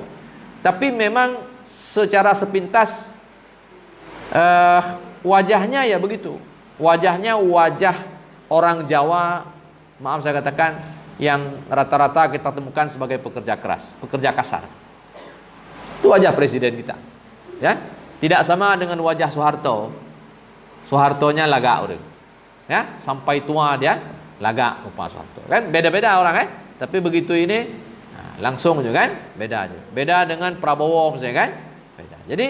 Tapi memang secara sepintas wajahnya ya begitu. Wajahnya wajah orang Jawa, maaf saya katakan, yang rata-rata kita temukan sebagai pekerja keras, pekerja kasar. Itu wajah presiden kita. Ya, tidak sama dengan wajah Soeharto. Soehartonya lagak orang. Ya, sampai tua dia lagak rupa Soeharto. Kan beda-beda orang tapi begitu ini langsung juga kan beda aja. Beda dengan Prabowo misalnya kan. Beda. Jadi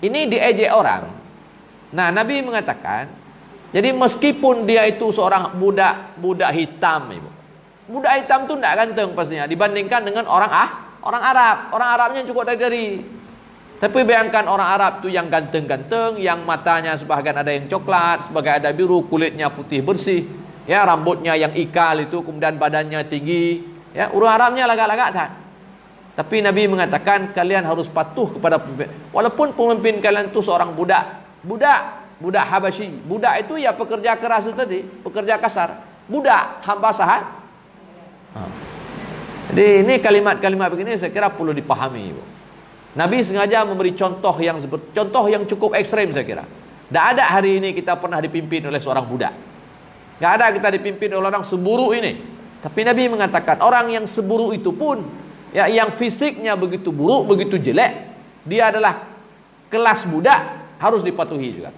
ini diejek orang. Nah, Nabi mengatakan, jadi meskipun dia itu seorang budak hitam, Ibu. Budak hitam itu tidak ganteng pastinya dibandingkan dengan orang Arab. Orang Arabnya cukup dari. Tapi bayangkan orang Arab itu yang ganteng-ganteng, yang matanya sebagian ada yang coklat, sebagian ada biru, kulitnya putih bersih, ya rambutnya yang ikal itu, kemudian badannya tinggi, ya orang Arabnya lagak-lagak tak. Tapi Nabi mengatakan kalian harus patuh kepada pemimpin, walaupun pemimpin kalian itu seorang budak Habasyi. Budak itu ya pekerja keras itu tadi, pekerja kasar. Budak hamba sahab. Jadi ini kalimat-kalimat begini saya kira perlu dipahami, Ibu. Nabi sengaja memberi contoh yang cukup ekstrem saya kira. Tidak ada hari ini kita pernah dipimpin oleh seorang budak. Tidak ada kita dipimpin oleh orang seburuk ini. Tapi Nabi mengatakan orang yang seburuk itu pun, ya yang fisiknya begitu buruk, begitu jelek, dia adalah kelas budak, harus dipatuhi juga.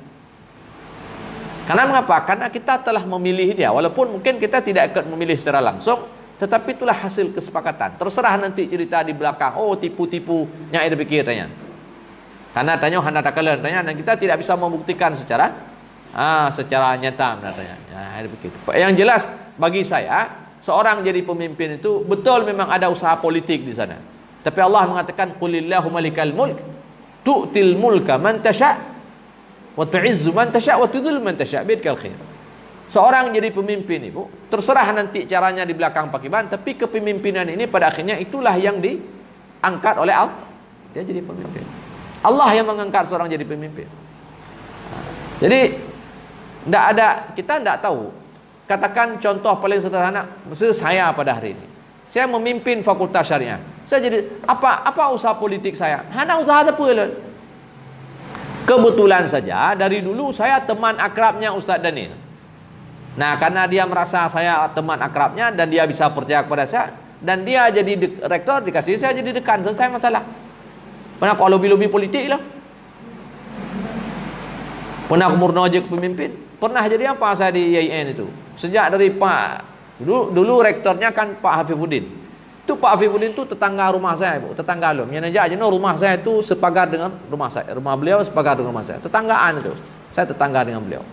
Karena mengapa? Karena kita telah memilih dia. Walaupun mungkin kita tidak akan memilih secara langsung, tetapi itulah hasil kesepakatan. Terserah nanti cerita di belakang, oh tipu-tipu yang ada pikir tanya. Karena tanya hanya ada kalian tanya, dan kita tidak bisa membuktikan secara nyata tanya. Ya, ada begitu. Yang jelas bagi saya, seorang jadi pemimpin itu betul memang ada usaha politik di sana. Tapi Allah mengatakan qulillahu malikal mulk tu'til mulka man tasha' wa tu'izzu man tasha' wa tudhillu man tasha' biyadikal khair. Seorang jadi pemimpin Ibu, terserah nanti caranya di belakang pakiban, tapi kepemimpinan ini pada akhirnya itulah yang diangkat oleh Allah. Dia jadi pemimpin. Allah yang mengangkat seorang jadi pemimpin. Jadi kita tidak tahu. Katakan contoh paling sederhana, misalnya saya pada hari ini, saya memimpin fakultas syariah. Saya jadi apa usaha politik saya? Hanya usaha apa? Kebetulan saja dari dulu saya teman akrabnya Ustaz Daniel. Nah, karena dia merasa saya teman akrabnya dan dia bisa percaya kepada saya, dan dia jadi rektor, dikasih saya jadi dekan, selesai masalah. Pernah kalau lobby politik lah. Pernah murnojek pemimpin. Pernah jadi apa saya di IAIN itu? Sejak dari dulu rektornya kan Pak Hafifuddin. Itu Pak Hafifuddin itu tetangga rumah saya, Ibu, tetangga loh. Menjadi aja rumah saya itu sepagar dengan rumah saya. Rumah beliau sepagar dengan rumah saya. Tetanggaan itu. Saya tetangga dengan beliau.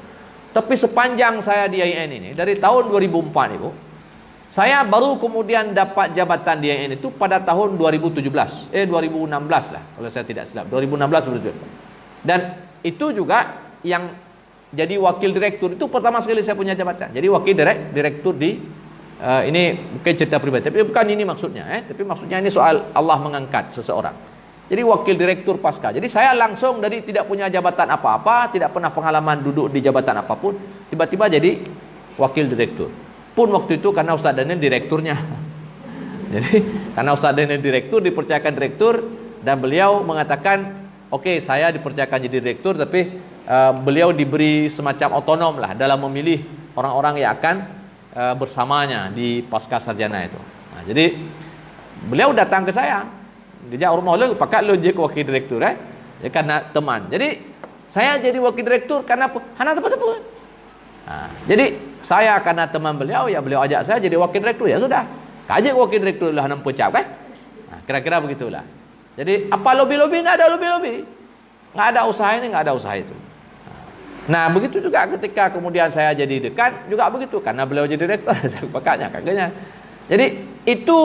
Tapi sepanjang saya di IAIN ini, dari tahun 2004 Ibu, saya baru kemudian dapat jabatan di IAIN itu pada tahun 2016 lah, kalau saya tidak silap, 2016. Dan itu juga yang jadi wakil direktur itu pertama sekali saya punya jabatan. Jadi wakil direktur di ini bukan cerita pribadi, tapi bukan ini maksudnya, tapi maksudnya ini soal Allah mengangkat seseorang. Jadi wakil direktur pasca. Jadi saya langsung dari tidak punya jabatan apa-apa, tidak pernah pengalaman duduk di jabatan apapun, tiba-tiba jadi wakil direktur. Pun waktu itu karena Ustaz Daniel direkturnya. Jadi karena Ustaz Daniel direktur, dipercayakan direktur, dan beliau mengatakan, oke, saya dipercayakan jadi direktur, tapi beliau diberi semacam otonom lah dalam memilih orang-orang yang akan bersamanya di pasca sarjana itu. Nah, jadi beliau datang ke saya. Dia rumah lu pakat lu jadi wakil direktur ya karena teman. Jadi saya jadi wakil direktur karena hana tepat-tepat.
Jadi saya karena teman beliau, ya beliau ajak saya jadi wakil direktur, ya sudah. Kaji wakil direktur lah 60 cap kan? Kira-kira begitulah. Jadi apa lobby-lobby? Nggak ada lobby-lobby. Nggak ada usaha ini, nggak ada usaha itu. Nah begitu juga ketika kemudian saya jadi dekan juga begitu, karena beliau jadi direktur, pakainya kagaknya. Jadi itu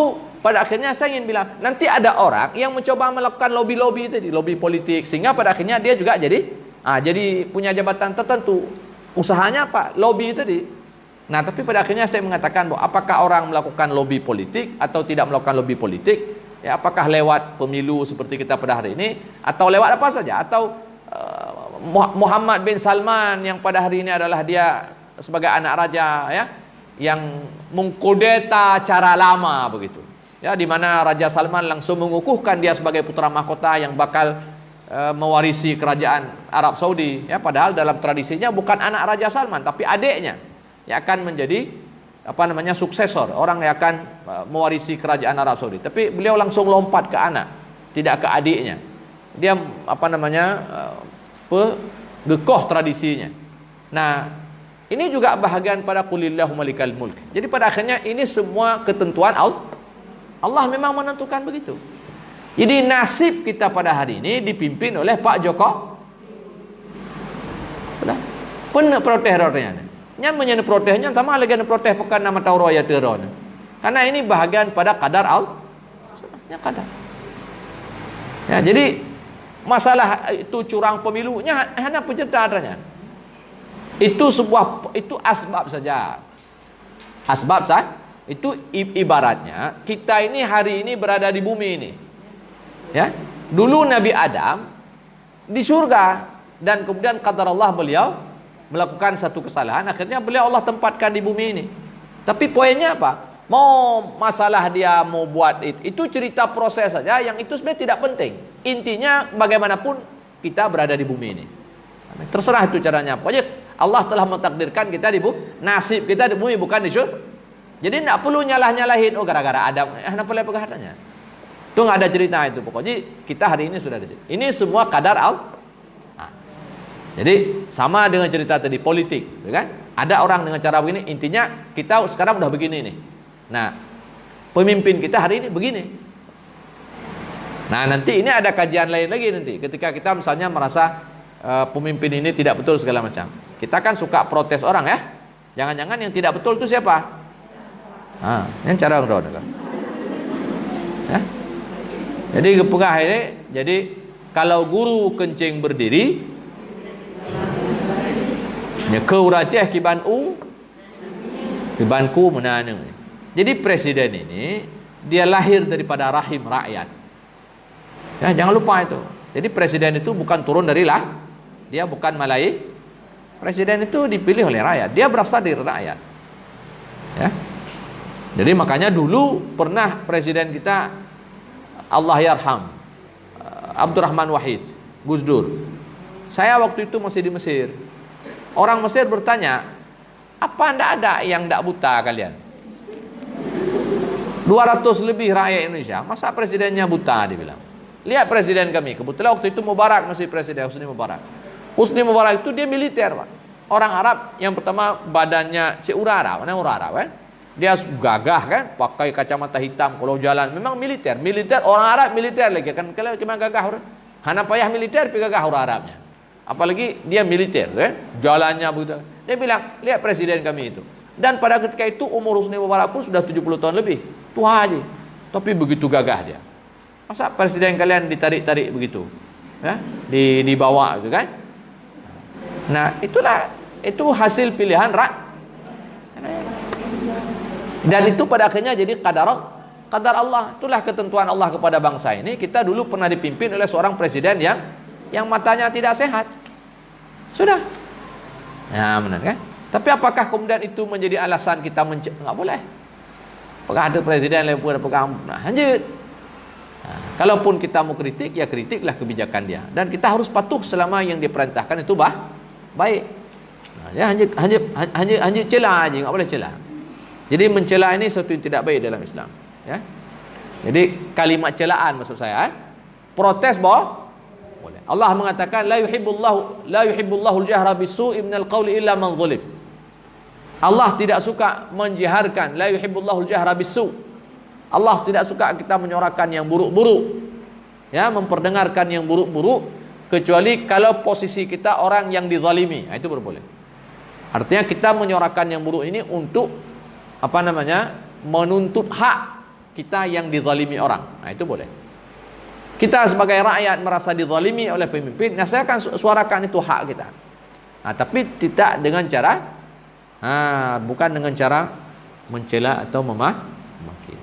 pada akhirnya saya ingin bilang, nanti ada orang yang mencoba melakukan lobby-lobby tadi, lobby politik, sehingga pada akhirnya dia juga jadi punya jabatan tertentu. Usahanya apa? Lobby tadi. Nah, tapi pada akhirnya saya mengatakan bahwa apakah orang melakukan lobby politik atau tidak melakukan lobby politik, ya apakah lewat pemilu seperti kita pada hari ini, atau lewat apa saja, atau Muhammad bin Salman yang pada hari ini adalah dia sebagai anak raja, ya, yang mengkudeta cara lama begitu. Ya, di mana Raja Salman langsung mengukuhkan dia sebagai putra mahkota yang bakal mewarisi kerajaan Arab Saudi, ya, padahal dalam tradisinya bukan anak Raja Salman tapi adiknya yang akan menjadi suksesor, orang yang akan mewarisi kerajaan Arab Saudi. Tapi beliau langsung lompat ke anak, tidak ke adiknya. Dia gekoh tradisinya. Nah, ini juga bahagian pada qulillahu malikal mulk. Jadi pada akhirnya ini semua ketentuan Allah memang menentukan begitu. Jadi nasib kita pada hari ini dipimpin oleh Pak Joko. Pernah protes-protesnya. Nya menjadi protesnya sama lagi protes pekan nama Tauro ya teron. Karena ini bahagian pada kadar ya kadar. Ya, jadi masalah itu curang pemilunya hanya peserta adanya. Itu asbab saja. Asbab saja. Itu ibaratnya kita ini hari ini berada di bumi ini. Ya, dulu Nabi Adam di surga dan kemudian qadar Allah beliau melakukan satu kesalahan, akhirnya beliau Allah tempatkan di bumi ini. Tapi poinnya apa? Mau masalah dia mau buat itu cerita proses saja, yang itu sebenarnya tidak penting. Intinya bagaimanapun kita berada di bumi ini. Terserah itu caranya. Pokoknya Allah telah mentakdirkan kita di bumi, nasib kita di bumi bukan di surga. Jadi tidak perlu nyalah-nyalahin gara-gara Adam. Kenapa boleh pegahatannya? Itu nggak ada cerita itu. Pokoknya kita hari ini sudah di sini. Ini semua kadar jadi sama dengan cerita tadi politik, kan? Ada orang dengan cara begini, intinya kita sekarang udah begini nih. Nah, pemimpin kita hari ini begini. Nah, nanti ini ada kajian lain lagi nanti. Ketika kita misalnya merasa pemimpin ini tidak betul segala macam, kita kan suka protes orang, ya. Jangan-jangan yang tidak betul itu siapa? Yang cara orang. Ya. Jadi kepegah ini, jadi kalau guru kencing berdiri, nyekau raceh kibanku menanam. Jadi presiden ini dia lahir daripada rahim rakyat. Ya, jangan lupa itu. Jadi presiden itu bukan turun dari dia bukan malai. Presiden itu dipilih oleh rakyat. Dia berasal dari rakyat. Ya. Jadi makanya dulu pernah presiden kita Allah yarham Abdurrahman Wahid Gus Dur. Saya waktu itu masih di Mesir. Orang Mesir bertanya, apa ndak ada yang ndak buta kalian? 200 lebih rakyat Indonesia, masa presidennya buta, dibilang. Lihat presiden kami, kebetulan waktu itu Mubarak masih presiden, Husni Mubarak. Husni Mubarak itu dia militer, Pak. Orang Arab yang pertama badannya urara, mana urara, kan? Dia gagah kan, pakai kacamata hitam kalau jalan, memang militer. Militer orang Arab militer lagi kan, kalau cuma gagah orang. Hana payah militer pi gagah orang Arabnya. Apalagi dia militer, jalannya begitu. Dia bilang, lihat presiden kami itu. Dan pada ketika itu umur Husni Mubarak pun sudah 70 tahun lebih. Tua aja. Tapi begitu gagah dia. Masa presiden kalian ditarik-tarik begitu? Ya? Dibawa gitu kan? Nah, itu hasil pilihan dan itu pada akhirnya jadi kadar Allah. Itulah ketentuan Allah kepada bangsa ini. Kita dulu pernah dipimpin oleh seorang presiden yang matanya tidak sehat. Sudah. Ya, benar kan? Tapi apakah kemudian itu menjadi alasan kita enggak boleh. Apakah ada presiden yang pegang lanjut. Nah, kalaupun kita mau kritik, ya kritiklah kebijakan dia. Dan kita harus patuh selama yang diperintahkan itu baik. Nah, ya hanya celah aja, enggak boleh celah. Jadi mencela ini sesuatu yang tidak baik dalam Islam, ya. Jadi kalimat celaan maksud saya, protes boleh. Allah mengatakan la yuhibbullahu al-jahra bisu'i minal qawli illa man zulim. Allah tidak suka menjiharkan, la yuhibbullahu al-jahra bis-su. Allah tidak suka kita menyorakan yang buruk-buruk, ya, memperdengarkan yang buruk-buruk, kecuali kalau posisi kita orang yang dizalimi. Itu baru boleh. Artinya kita menyorakan yang buruk ini untuk apa namanya? Menuntut hak kita yang dizalimi orang. Itu boleh. Kita sebagai rakyat merasa dizalimi oleh pemimpin, saya akan suarakan itu hak kita. Tapi tidak dengan cara bukan dengan cara mencela atau memaki.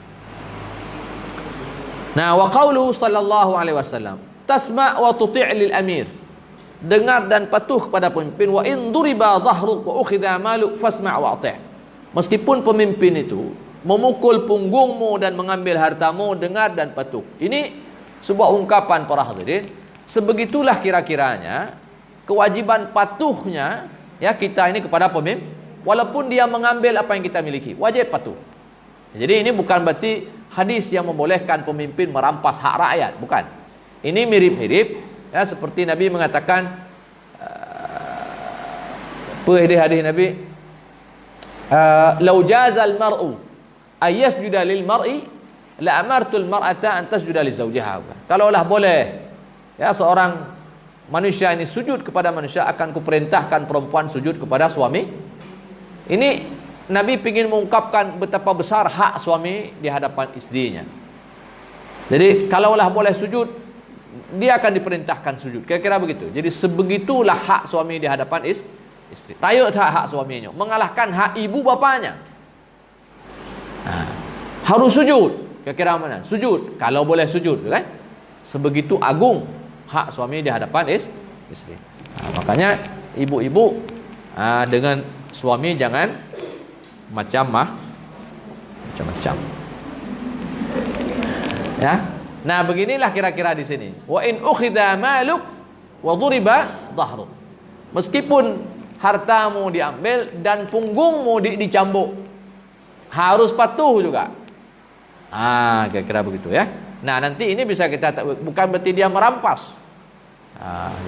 Nah, wa qauluhu sallallahu alaihi wasallam, tasma' wa tuti' lil amir. Dengar dan patuh kepada pemimpin. Wa in duriba dhahruk wa ukhidha maluk fasma' wa ati'. Meskipun pemimpin itu memukul punggungmu dan mengambil hartamu, dengar dan patuh. Ini sebuah ungkapan para hadirin. Sebegitulah kira-kiranya kewajiban patuhnya, ya, kita ini kepada pemimpin. Walaupun dia mengambil apa yang kita miliki, wajib patuh. Jadi ini bukan berarti hadis yang membolehkan pemimpin merampas hak rakyat, bukan. Ini mirip-mirip, ya, seperti Nabi mengatakan hadis Nabi, "Lau jazal mar'u ay yasjuda lil mar'i la amartul mar'ata an tasjuda li zawjiha." Kalaulah boleh, ya, seorang manusia ini sujud kepada manusia, akan kuperintahkan perempuan sujud kepada suami. Ini Nabi ingin mengungkapkan betapa besar hak suami di hadapan istrinya. Jadi kalaulah boleh sujud, dia akan diperintahkan sujud. Kira-kira begitu. Jadi sebegitulah hak suami di hadapan istri. Tayut hak suaminya, mengalahkan hak ibu bapanya. Harus sujud. Kira-kira mana? Sujud. Kalau boleh sujud, kan? Sebegitu agung hak suami di hadapan istri. Makanya ibu-ibu dengan suami jangan macam-macam. Ya. Nah, beginilah kira-kira di sini. Wa in ukhidha maluk wa duriba dhahruk. Meskipun hartamu diambil dan punggungmu dicambuk, harus patuh juga. Kira-kira begitu, ya. Nah, nanti ini bisa kita, bukan berarti dia merampas.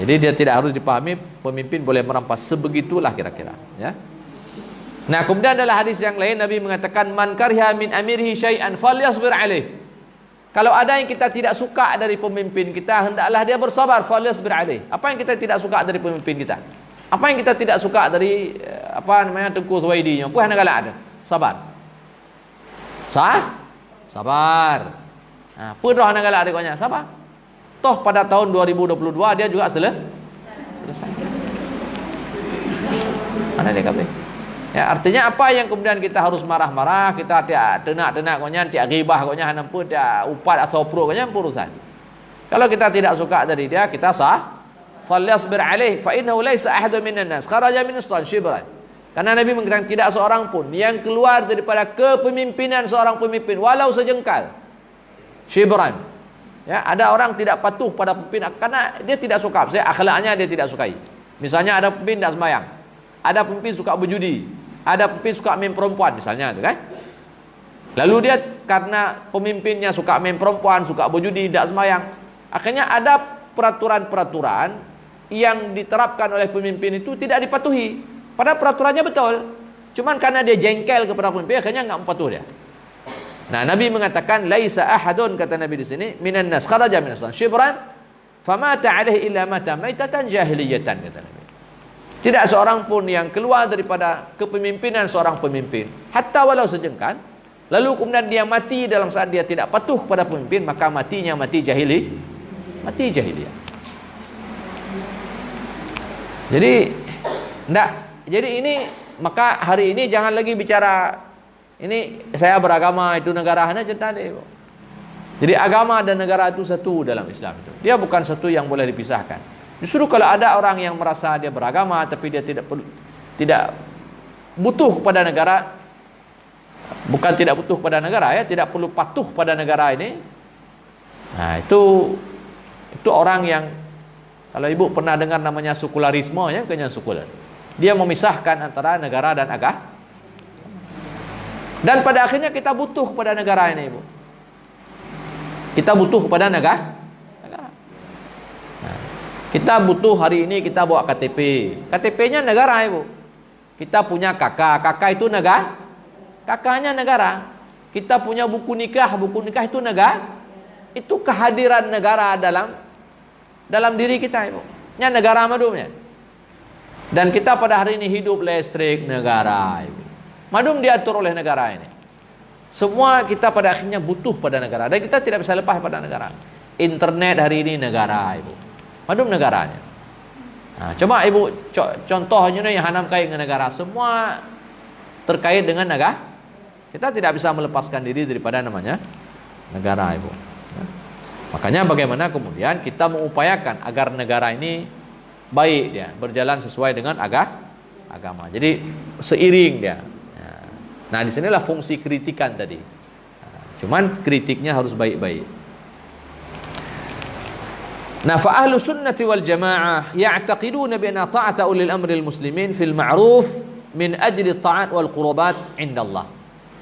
Jadi dia tidak harus dipahami pemimpin boleh merampas. Sebegitulah kira-kira, ya. Nah, kemudian adalah hadis yang lain, Nabi mengatakan, man kariha min amirihi syai'an falyasbir alaih. Kalau ada yang kita tidak suka dari pemimpin kita, hendaklah dia bersabar, falyasbir alaih. Apa yang kita tidak suka dari pemimpin kita? Apa yang kita tidak suka dari Tengku Thuwaidi-nya? Puan negala ada. Sabar. Sabar. Puan negala ada koknya, sabar. Toh pada tahun 2022 dia juga selesai. Mana dia kabeh? Ya, artinya apa yang kemudian kita harus marah-marah, kita tiak tenak-tenak koknya, tiak ghibah koknya, hampa tiak upat atau pro koknya urusan. Kalau kita tidak suka dari dia, kita falyasbir alaih fa innahu laisa ahadun minan nas kharaja min ustan shibran. Karena Nabi mengatakan tidak seorang pun yang keluar daripada kepemimpinan seorang pemimpin walau sejengkal. Shibran. Ya, ada orang tidak patuh pada pemimpin karena dia tidak suka, akhlaknya dia tidak sukai. Misalnya ada pemimpin tidak sembahyang. Ada pemimpin suka berjudi. Ada pemimpin suka main perempuan misalnya, tu kan? Lalu dia karena pemimpinnya suka main perempuan, suka berjudi, tidak sembahyang, akhirnya ada peraturan-peraturan yang diterapkan oleh pemimpin itu tidak dipatuhi. Padahal peraturannya betul. Cuman karena dia jengkel kepada pemimpin, akhirnya enggak mematuh dia. Nah, Nabi mengatakan laisa ahadun, kata Nabi di sini, minan nas kharaja min as shibran famata alaihi illa mata maitatan jahiliyatan, kata Nabi. Tidak seorang pun yang keluar daripada kepemimpinan seorang pemimpin, hatta walau sejengkal, lalu kemudian dia mati dalam saat dia tidak patuh kepada pemimpin, maka matinya mati jahiliyah. Jadi ini, maka hari ini jangan lagi bicara ini saya beragama itu negara hanya cerita deh. Jadi agama dan negara itu satu dalam Islam itu. Dia bukan satu yang boleh dipisahkan. Justru kalau ada orang yang merasa dia beragama tapi dia tidak butuh kepada negara, bukan tidak butuh kepada negara, ya, tidak perlu patuh pada negara ini. Nah, itu orang yang, kalau ibu pernah dengar namanya sekularisme, ya, kenyang sekuler. Dia memisahkan antara negara dan agama. Dan pada akhirnya kita butuh kepada negara ini, ibu. Kita butuh kepada negara. Kita butuh hari ini kita bawa KTP. KTP-nya negara, ibu. Kita punya kakak, kakak itu negara, kakaknya negara. Kita punya buku nikah itu negara. Itu kehadiran negara dalam diri kita, Ibu. Nya negara madumnya. Dan kita pada hari ini hidup listrik negara, Ibu. Madum diatur oleh negara ini. Semua kita pada akhirnya butuh pada negara. Dan kita tidak bisa lepas pada negara. Internet hari ini negara, Ibu. Madum negaranya. Nah, coba Ibu contohnya yang hanam kait dengan negara. Semua terkait dengan negara. Kita tidak bisa melepaskan diri daripada namanya negara, Ibu. Ya. Makanya bagaimana kemudian kita mengupayakan agar negara ini baik dia, berjalan sesuai dengan agama. Jadi seiring dia. Ya. Nah, disinilah fungsi kritikan tadi. Cuman kritiknya harus baik-baik. Nah, fa ahlu sunnati wal jamaah ya'taqiduna bi anna ta'ata ulil amri al muslimin fil ma'ruf min ajli ta'at wal qurbat indallah.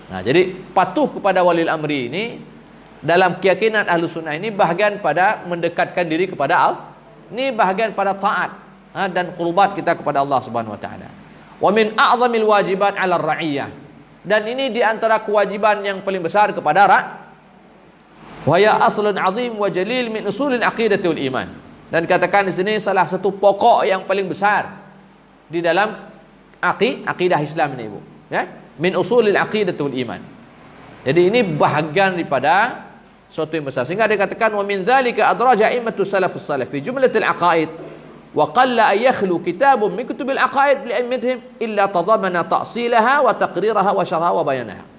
Nah, jadi patuh kepada walil amri ini dalam keyakinan ahlu sunnah ini bahagian pada mendekatkan diri kepada Allah. Ini bahagian pada taat dan qurbat kita kepada Allah Subhanahu wa taala. Wa min a'zamil wajibat 'ala ar-ra'iyah. Dan ini di antara kewajiban yang paling besar kepada rakyat. Wa ya aslun 'azim wa jalil min usulil aqidati wal iman. Dan katakan di sini salah satu pokok yang paling besar di dalam akidah Islam ini, Ibu, ya. Min usulil aqidati wal iman. Jadi ini bahagian daripada suatu yang besar. Sehingga dikatakan wa min dzalika adraja a'immatu salafus salih fi jumlatil aqaid wa qalla ay yakhlu kitabun min kutubil aqaid li a'immatihim illa tadamana ta'silaha wa taqriraha wa syarha wa bayanaha.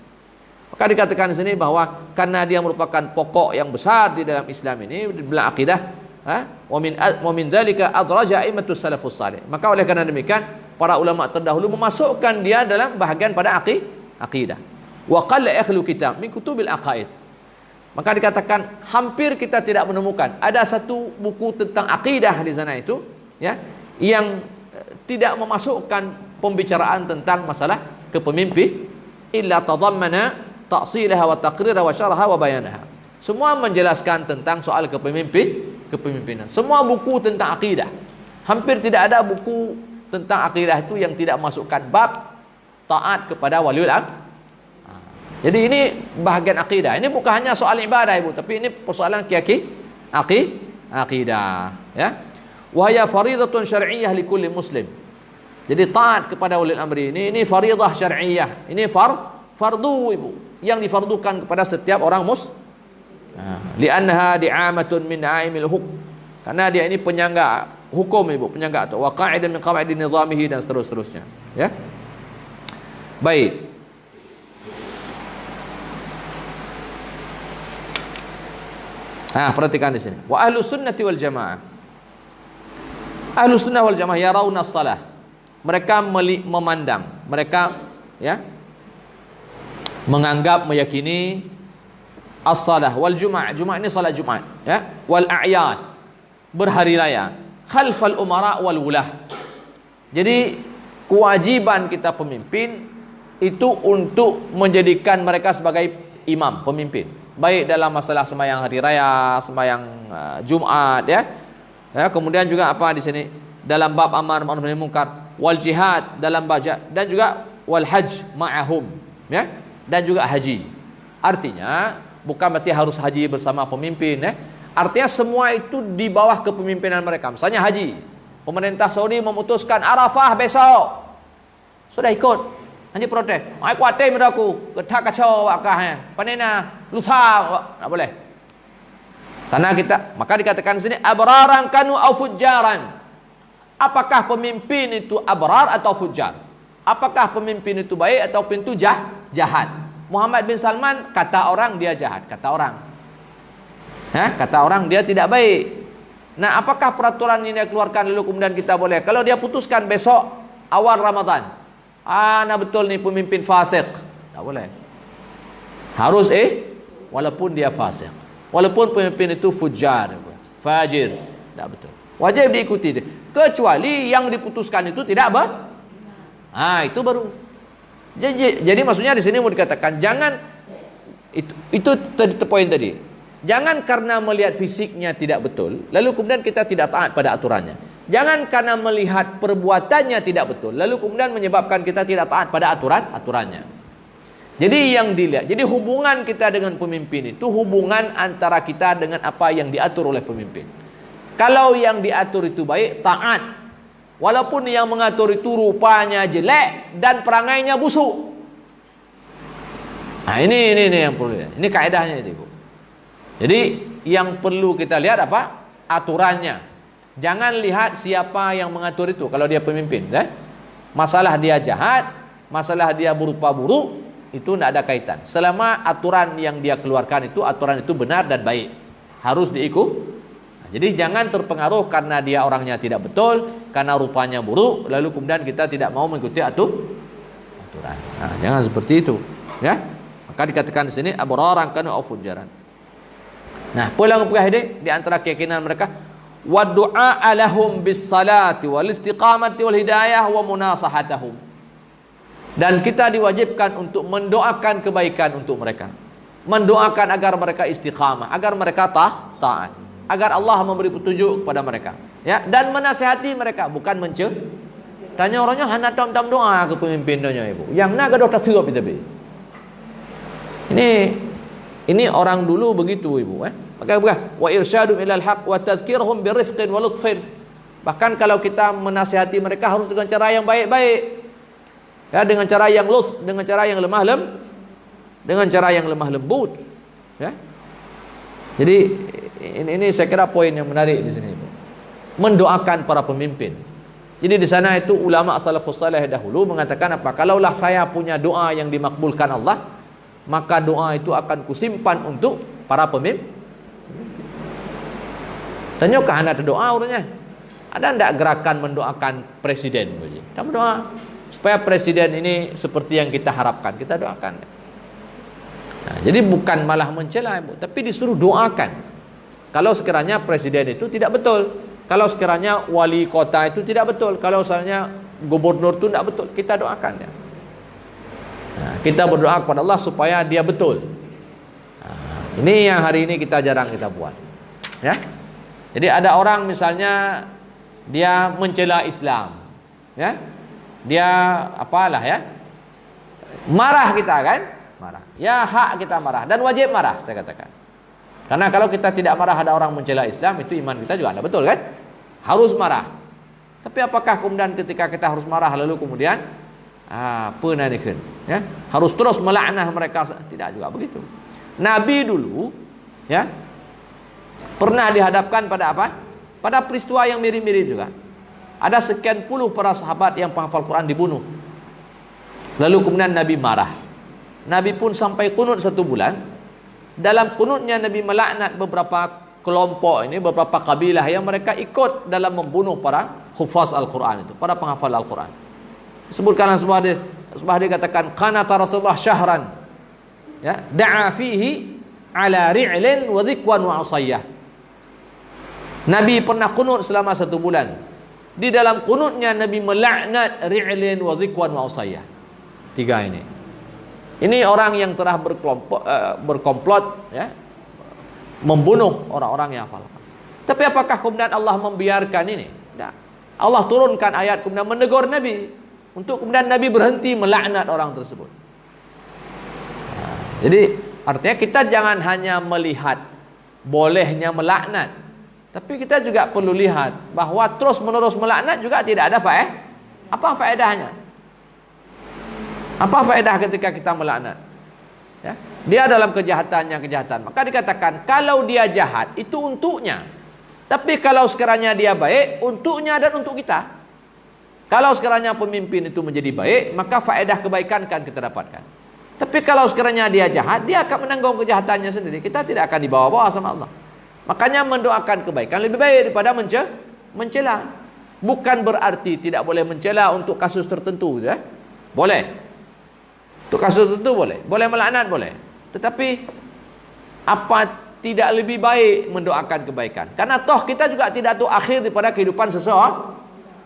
Maka dikatakan di sini bahwa karena dia merupakan pokok yang besar di dalam Islam ini, di dalam akidah, wa min dzalika adraja a'immatu salafus salih. Maka oleh karena demikian para ulama terdahulu memasukkan dia dalam bahagian pada akidah. Wa qalla yakhlu kitab min kutubil aqaid. Maka dikatakan hampir kita tidak menemukan ada satu buku tentang akidah di sana itu, ya, yang tidak memasukkan pembicaraan tentang masalah kepemimpinan illa tadammana ta'silaha wa taqriraha wa syarha wa bayanaha. Semua menjelaskan tentang soal kepemimpinan. Semua buku tentang akidah. Hampir tidak ada buku tentang akidah itu yang tidak masukkan bab taat kepada waliul amr. Jadi ini bahagian akidah. Ini bukan hanya soal ibadah, Ibu, tapi ini persoalan akidah, ya. Wa hiya fariidatun syar'iyyah li kulli muslim. Jadi taat kepada waliul amri ini fariidah syar'iyyah. Ini fardu, Ibu, yang difardukan kepada setiap orang li'annaha di'amatun min a'imil hukm. Karena dia ini penyangga hukum, Ibu, penyangga atau qa'idah min qawaid nizamihi dan seterusnya, ya. Baik. Perhatikan di sini. Wa ahlu sunnati wal jamaah. Ahlu sunnah wal jamaah yarawna as-salah. Mereka memandang, mereka, ya, menganggap, meyakini as-salah wal jumat. Jumat ini salat Jumat, ya, wal a'yad, berhari raya, khalfal umara wal wulah. Jadi kewajiban kita pemimpin itu untuk menjadikan mereka sebagai imam, pemimpin, baik dalam masalah sembahyang hari raya, sembahyang Jumat, ya. Ya, kemudian juga apa di sini dalam bab amar ma'ruf nahi munkar, wal jihad dalam baca, dan juga wal hajj ma'ahum, ya, dan juga haji. Artinya bukan berarti harus haji bersama pemimpin, ya. Artinya semua itu di bawah kepemimpinan mereka. Misalnya haji, pemerintah Saudi memutuskan Arafah besok, sudah ikut. Hanya protes. Ai kuatir meraku, ketak kacau akah, panena lusa, tak boleh. Karena maka dikatakan di sini abraran kanu au fujjaran. Apakah pemimpin itu abrar atau fujjar? Apakah pemimpin itu baik atau pintu jahat? Muhammad bin Salman, kata orang dia jahat, kata orang. Kata orang dia tidak baik. Nah, apakah peraturan ini dia keluarkan lalu kemudian kita boleh? Kalau dia putuskan besok awal Ramadan, nah betul nih pemimpin fasik, tak boleh. Harus walaupun dia fasik, walaupun pemimpin itu fujjar, fajir, tak betul. Wajib diikuti dia. Kecuali yang diputuskan itu tidak itu baru. Jadi maksudnya di sini mau dikatakan jangan itu poin tadi. Jangan karena melihat fisiknya tidak betul, lalu kemudian kita tidak taat pada aturannya. Jangan karena melihat perbuatannya tidak betul, lalu kemudian menyebabkan kita tidak taat pada aturannya. Jadi yang dilihat, jadi hubungan kita dengan pemimpin itu hubungan antara kita dengan apa yang diatur oleh pemimpin. Kalau yang diatur itu baik, taat. Walaupun yang mengatur itu rupanya jelek dan perangainya busuk. Nah, ini yang perlu lihat. Ini kaedahnya itu, Ibu. Jadi yang perlu kita lihat apa? Aturannya. Jangan lihat siapa yang mengatur itu kalau dia pemimpin, Masalah dia jahat, masalah dia berupa buruk, itu tidak ada kaitan. Selama aturan yang dia keluarkan itu aturan itu benar dan baik, harus diikut. Nah, jadi jangan terpengaruh karena dia orangnya tidak betul, karena rupanya buruk, lalu kemudian kita tidak mau mengikuti aturan. Nah, jangan seperti itu, ya. Maka dikatakan di sini abraran kanu au fujaran. Nah, pulang ke di antara keyakinan mereka wa du'a lahum bis salati wal istiqamati wal hidayah wa munasahatahum. Dan kita diwajibkan untuk mendoakan kebaikan untuk mereka, mendoakan agar mereka istiqamah, agar mereka taat, agar Allah memberi petunjuk kepada mereka, ya, dan menasihati mereka, bukan tanya orangnya hana tam doa ke pemimpin doanya, Ibu, yang naga dokter sirup itu. Ini orang dulu begitu, Ibu, Maka wa irsyadum ilal haq wa tadhkirhum birifqin wa lutfin. Bahkan kalau kita menasihati mereka harus dengan cara yang baik-baik. Ya, dengan cara yang lutf, dengan cara yang lemah lembut, ya. Jadi ini saya kira poin yang menarik di sini, Ibu. Mendoakan para pemimpin. Jadi di sana itu ulama salafus saleh dahulu mengatakan apa? Kalaulah saya punya doa yang dimakbulkan Allah, maka doa itu akan kusimpan untuk para pemimpin. Tanyakah anda doa urutnya? Ada enggak gerakan mendoakan presiden? Kita berdoa supaya presiden ini seperti yang kita harapkan, kita doakan. Nah, jadi bukan malah mencela, Ibu, tapi disuruh doakan. Kalau sekiranya presiden itu tidak betul, kalau sekiranya wali kota itu tidak betul, kalau misalnya gubernur itu tidak betul, kita doakan, ya. Nah, kita berdoa kepada Allah supaya dia betul. Nah, ini yang hari ini kita jarang kita buat, ya. Jadi ada orang misalnya dia mencela Islam, ya, dia apalah, ya, marah kita kan, marah, ya, hak kita marah dan wajib marah, saya katakan. Karena kalau kita tidak marah ada orang mencela Islam, itu iman kita juga tidak betul kan, harus marah. Tapi apakah kemudian ketika kita harus marah lalu kemudian penanikan, ya, harus terus melaknah mereka? Tidak juga begitu. Nabi dulu, ya, pernah dihadapkan pada apa? Pada peristiwa yang mirip-mirip juga. Ada sekian puluh para sahabat yang penghafal Quran dibunuh. Lalu kemudian Nabi marah. Nabi pun sampai kunut 1 bulan. Dalam kunutnya Nabi melaknat beberapa kelompok ini, beberapa kabilah yang mereka ikut dalam membunuh para hufaz Al-Quran itu, para penghafal Al-Quran. Sebutkanlah sebuah hadis katakan qanata Rasulullah syahran, ya, da'a fihi ala ri'lin wa dhikwan wa usayyah. Nabi pernah kunut selama 1 bulan. Di dalam kunutnya Nabi melaknat ri'lin wa dhikwan wa usayyah. 3 ini. Ini orang yang telah berkomplot, ya, membunuh orang-orang yang hafal. Tapi apakah kemudian Allah membiarkan ini? Tidak. Allah turunkan ayat kemudian menegur Nabi untuk kemudian Nabi berhenti melaknat orang tersebut. Nah, jadi artinya kita jangan hanya melihat bolehnya melaknat, tapi kita juga perlu lihat bahwa terus menerus melaknat juga tidak ada apa faedahnya. Apa faedah ketika kita melaknat? Ya, dia dalam kejahatannya kejahatan. Maka dikatakan kalau dia jahat itu untuknya. Tapi kalau sekiranya dia baik, untuknya dan untuk kita. Kalau sekiranya pemimpin itu menjadi baik, maka faedah kebaikan akan kita dapatkan. Tapi kalau sekiranya dia jahat, dia akan menanggung kejahatannya sendiri. Kita tidak akan dibawa-bawa sama Allah. Makanya mendoakan kebaikan lebih baik daripada mencela. Bukan berarti tidak boleh mencela untuk kasus tertentu, ya. Boleh. Untuk kasus tertentu boleh. Boleh melaknat boleh. Tetapi apa tidak lebih baik mendoakan kebaikan? Karena toh kita juga tidak tahu akhir daripada kehidupan seseorang,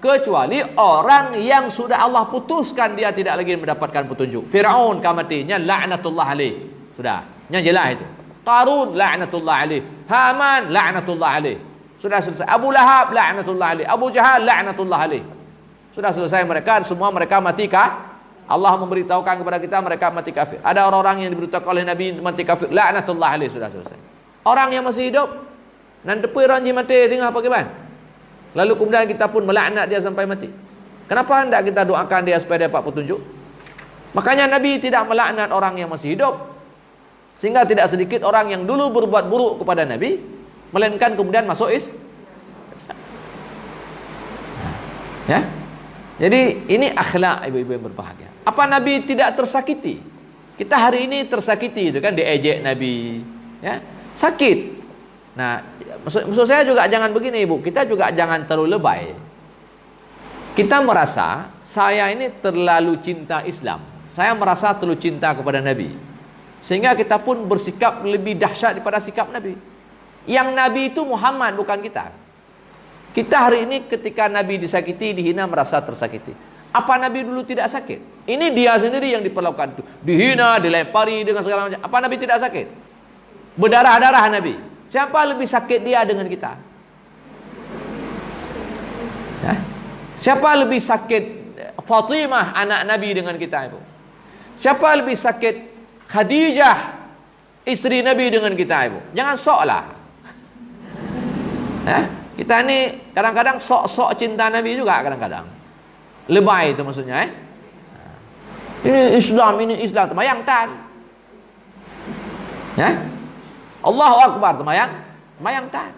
kecuali orang yang sudah Allah putuskan dia tidak lagi mendapatkan petunjuk. Fir'aun kamatinya la'natullah alaih. Sudah, yang jelas itu. Qarun la'natullah alaih. Haman la'natullah alaih. Sudah selesai. Abu Lahab laknatullah alaih, Abu Jahal laknatullah alaih. Sudah selesai mereka, semua mereka mati Allah memberitahukan kepada kita mereka mati kafir. Ada orang-orang yang diberitahukan oleh Nabi mati kafir, laknatullah alaih, sudah selesai. Orang yang masih hidup nan tepi ranji mati tengah apa gimana? Lalu kemudian kita pun melaknat dia sampai mati. Kenapa hendak kita doakan dia supaya dia dapat petunjuk? Makanya Nabi tidak melaknat orang yang masih hidup. Sehingga tidak sedikit orang yang dulu berbuat buruk kepada Nabi, melainkan kemudian masuk Islam. Ya. Jadi ini akhlak ibu-ibu yang berbahagia. Apa Nabi tidak tersakiti? Kita hari ini tersakiti itu kan, diejek Nabi, ya. Sakit. Nah, maksud saya juga jangan begini Ibu, kita juga jangan terlalu lebay. Kita merasa saya ini terlalu cinta Islam. Saya merasa terlalu cinta kepada Nabi. Sehingga kita pun bersikap lebih dahsyat daripada sikap Nabi. Yang Nabi itu Muhammad, bukan kita. Kita hari ini ketika Nabi disakiti, dihina, merasa tersakiti. Apa Nabi dulu tidak sakit? Ini dia sendiri yang diperlakukan itu. Dihina, dilempari dengan segala macam. Apa Nabi tidak sakit? Berdarah-darah Nabi. Siapa lebih sakit dia dengan kita? Ya? Siapa lebih sakit Fatimah anak Nabi dengan kita, Ibu? Siapa lebih sakit Khadijah istri Nabi dengan kita, Ibu? Jangan sok lah. Ya? Kita ni kadang-kadang sok-sok cinta Nabi juga kadang-kadang. Lebay itu maksudnya, Ini Islam temayang tan. Ya? Allahu Akbar temayang tan.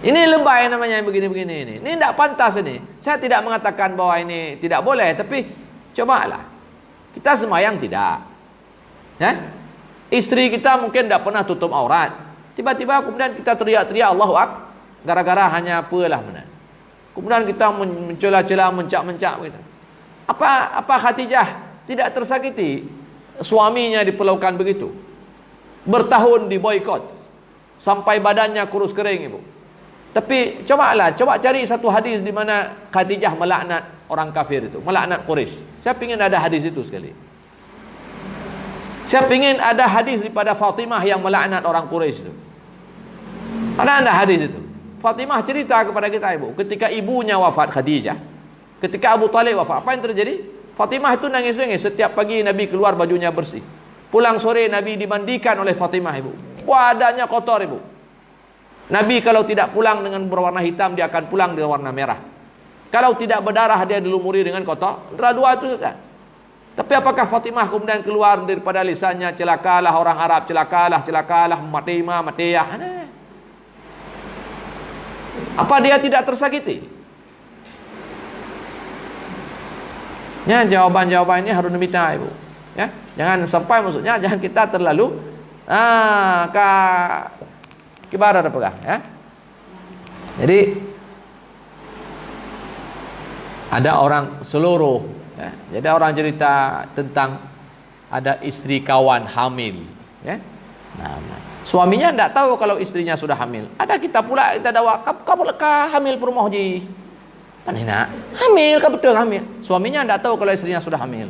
Ini lebay namanya begini-begini ini. Ini tidak pantas ini. Saya tidak mengatakan bahwa ini tidak boleh, tapi cobalah. Kita semayang tidak. Ya? Istri kita mungkin tidak pernah tutup aurat. Tiba-tiba kemudian kita teriak-teriak Allahu Akbar. Gara-gara hanya apalah mana. Kemudian kita mencela-cela, mencak-mencak gitu. Apa Khadijah tidak tersakiti suaminya diperlakukan begitu? Bertahun diboikot sampai badannya kurus kering, Ibu. Tapi coba cari satu hadis di mana Khadijah melaknat orang kafir itu, melaknat Quraisy. Saya ingin ada hadis itu sekali. Saya ingin ada hadis daripada Fatimah yang melaknat orang Quraisy itu. Ada hadis itu. Fatimah cerita kepada kita, Ibu, ketika ibunya wafat Khadijah, ketika Abu Talib wafat, apa yang terjadi? Fatimah itu nangis-nangis. Setiap pagi Nabi keluar bajunya bersih. Pulang sore Nabi dimandikan oleh Fatimah, Ibu. Badannya kotor, Ibu. Nabi kalau tidak pulang dengan berwarna hitam, dia akan pulang dengan warna merah. Kalau tidak berdarah, dia dilumuri dengan kotor. Antara dua itu kan. Tapi apakah Fatimah kemudian keluar daripada lisannya celakalah orang Arab, celakalah matiyah. Apa dia tidak tersakiti? Ya, jawaban-jawaban ini harus diminta, Ibu. Ya, jangan sampai maksudnya jangan kita terlalu kibaran apa ya. Jadi ada orang seluruh ya, jadi orang cerita tentang ada istri kawan hamil, ya. Nah, suaminya tidak tahu kalau istrinya sudah hamil. Ada kita pula kita dakwah, kamu hamil perumah ji. Panina, hamil, kamu betul hamil. Suaminya tidak tahu kalau istrinya sudah hamil.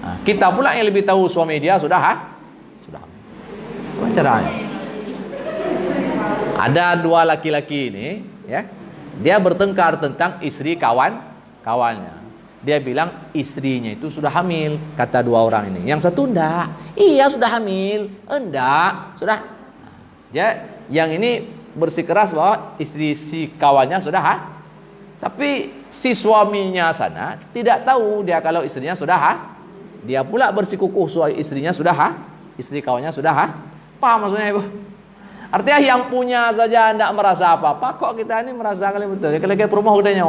Nah, kita pula yang lebih tahu suami dia sudah hamil. Bagaimana caranya? Ada dua laki-laki ini, ya. Dia bertengkar tentang istri kawannya. Dia bilang istrinya itu sudah hamil, kata dua orang ini. Yang satu enggak. Iya sudah hamil. Enggak, sudah. Dia yang ini bersikeras bahwa istri si kawannya sudah tapi si suaminya sana tidak tahu dia kalau istrinya sudah Dia pula bersikukuh istrinya sudah istri kawannya sudah Paham maksudnya, Ibu? Artinya yang punya saja tidak merasa apa-apa, kok kita ini merasa kali betul. Kalau kayak perumah udahnya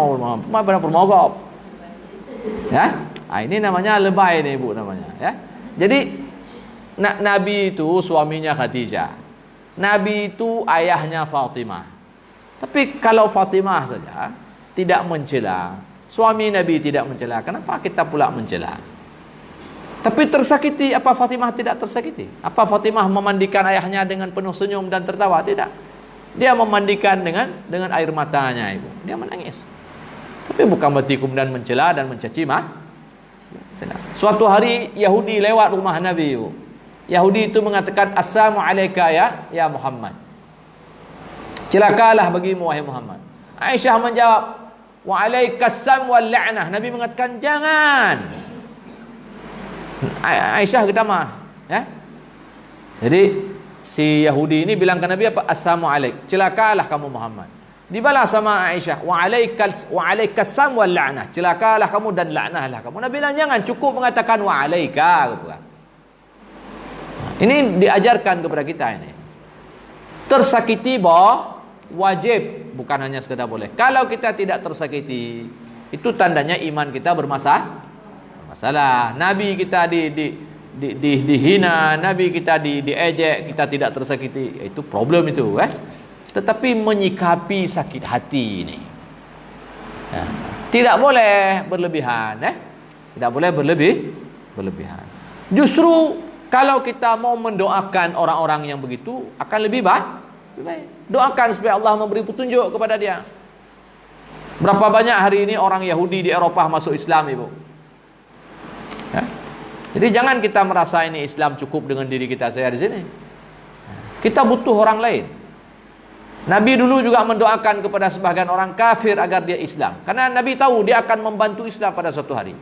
perumah kok. Ya, ini namanya lebay nih, Ibu, namanya. Ya, jadi Nabi itu suaminya Khadijah, Nabi itu ayahnya Fatimah. Tapi kalau Fatimah saja tidak mencela, suami Nabi tidak mencela, kenapa kita pula mencela? Tapi tersakiti, apa Fatimah tidak tersakiti? Apa Fatimah memandikan ayahnya dengan penuh senyum dan tertawa? Tidak. Dia memandikan dengan air matanya, Ibu. Dia menangis. Tapi bukan berarti kemudian mencela dan mencaci tidak. Suatu hari Yahudi lewat rumah Nabi, Ibu. Yahudi itu mengatakan, Assalamu alayka ya Muhammad. Celakalah bagimu wahai Muhammad. Aisyah menjawab, wa alaikassam wal la'nah. Nabi mengatakan jangan. Aisyah gedamah, ya. Jadi si Yahudi ini bilang ke Nabi apa? Assalamu alaik. Celakalah kamu Muhammad. Dibalas sama Aisyah, wa alaikassam wal la'nah. Celakalah kamu dan laknahlah kamu. Nabi bilang jangan, cukup mengatakan wa alaika. Ini diajarkan kepada kita ini. Tersakiti wajib, bukan hanya sekedar boleh. Kalau kita tidak tersakiti, itu tandanya iman kita bermasalah. Nabi kita dihina, Nabi kita diejek, kita tidak tersakiti, itu problem itu, Tetapi menyikapi sakit hati ini, tidak boleh berlebihan, Tidak boleh berlebihan. Justru kalau kita mau mendoakan orang-orang yang begitu, akan lebih baik. Doakan supaya Allah memberi petunjuk kepada dia. Berapa banyak hari ini orang Yahudi di Eropah masuk Islam, Ibu? Jadi jangan kita merasa ini Islam cukup dengan diri kita saya di sini. Kita butuh orang lain. Nabi dulu juga mendoakan kepada sebagian orang kafir agar dia Islam. Karena Nabi tahu dia akan membantu Islam pada suatu hari.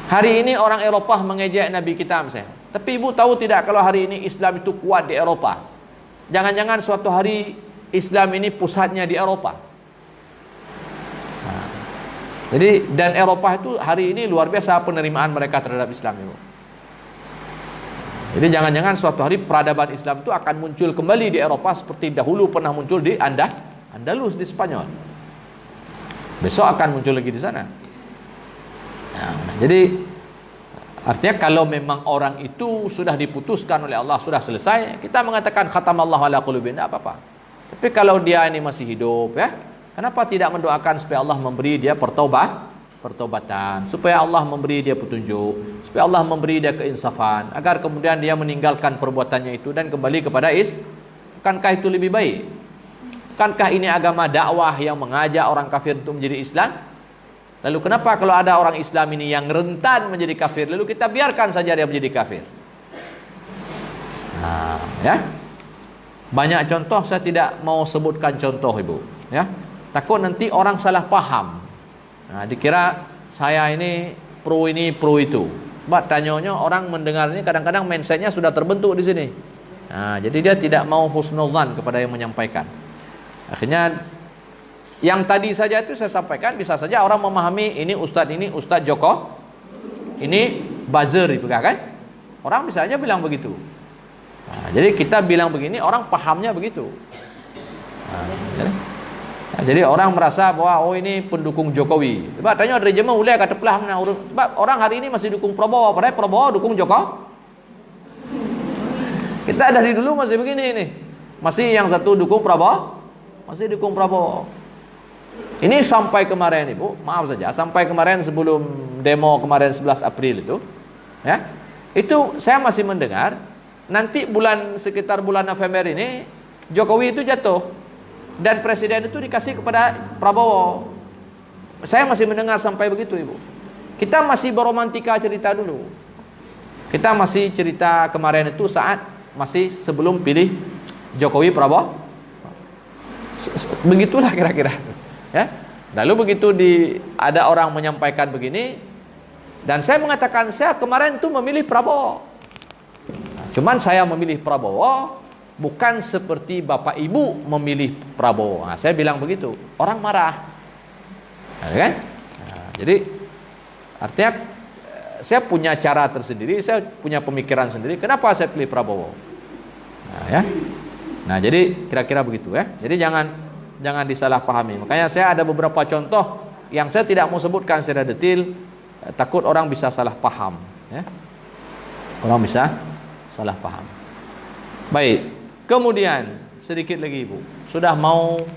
Hari ini orang Eropah mengejek Nabi kita misalnya. Tapi Ibu tahu tidak kalau hari ini Islam itu kuat di Eropah? Jangan-jangan suatu hari Islam ini pusatnya di Eropah. Jadi dan Eropah itu hari ini luar biasa penerimaan mereka terhadap Islam itu. Jadi jangan-jangan suatu hari peradaban Islam itu akan muncul kembali di Eropah seperti dahulu pernah muncul di Andalus di Spanyol. Besok akan muncul lagi di sana. Jadi artinya kalau memang orang itu sudah diputuskan oleh Allah, sudah selesai, kita mengatakan khatamallahu ala qulubihim, tidak apa-apa. Tapi kalau dia ini masih hidup, kenapa tidak mendoakan supaya Allah memberi dia pertobatan, supaya Allah memberi dia petunjuk, supaya Allah memberi dia keinsafan, agar kemudian dia meninggalkan perbuatannya itu dan kembali kepada bukankah itu lebih baik? Bukankah ini agama dakwah yang mengajak orang kafir untuk menjadi Islam? Lalu kenapa kalau ada orang Islam ini yang rentan menjadi kafir, lalu kita biarkan saja dia menjadi kafir? Banyak contoh, saya tidak mau sebutkan contoh, Ibu. Takut nanti orang salah paham. Dikira saya ini pro itu. Sebab tanyanya orang mendengar ini kadang-kadang mindsetnya sudah terbentuk di sini. Jadi dia tidak mau husnuzan kepada yang menyampaikan. Akhirnya yang tadi saja itu saya sampaikan, bisa saja orang memahami ini Ustadz Joko, ini buzzer itu kan? Orang bisa saja bilang begitu. Jadi kita bilang begini, orang pahamnya begitu. Jadi orang merasa bahwa ini pendukung Jokowi. Sebab tanya dari jemaah ulai kata pelah mana urut. Sebab orang hari ini masih dukung Prabowo, padahal Prabowo dukung Joko. Kita dari dulu masih begini ini. Masih yang satu dukung Prabowo, masih dukung Prabowo. Ini sampai kemarin, Ibu, maaf saja, sampai kemarin sebelum demo kemarin 11 April itu, itu saya masih mendengar nanti sekitar bulan November ini Jokowi itu jatuh dan presiden itu dikasih kepada Prabowo. Saya masih mendengar sampai begitu, Ibu. Kita masih beromantika cerita dulu. Kita masih cerita kemarin itu saat masih sebelum pilih Jokowi Prabowo. Begitulah kira-kira. Lalu begitu ada orang menyampaikan begini, dan saya mengatakan saya kemarin itu memilih Prabowo. Cuman saya memilih Prabowo bukan seperti Bapak Ibu memilih Prabowo. Saya bilang begitu. Orang marah. Jadi artinya saya punya cara tersendiri, saya punya pemikiran sendiri. Kenapa saya pilih Prabowo? Jadi kira-kira begitu ya. Jadi jangan disalahpahami. Makanya saya ada beberapa contoh yang saya tidak mau sebutkan secara detail, takut orang bisa salah paham. Orang bisa salah paham. Baik, kemudian sedikit lagi, Ibu. Sudah mau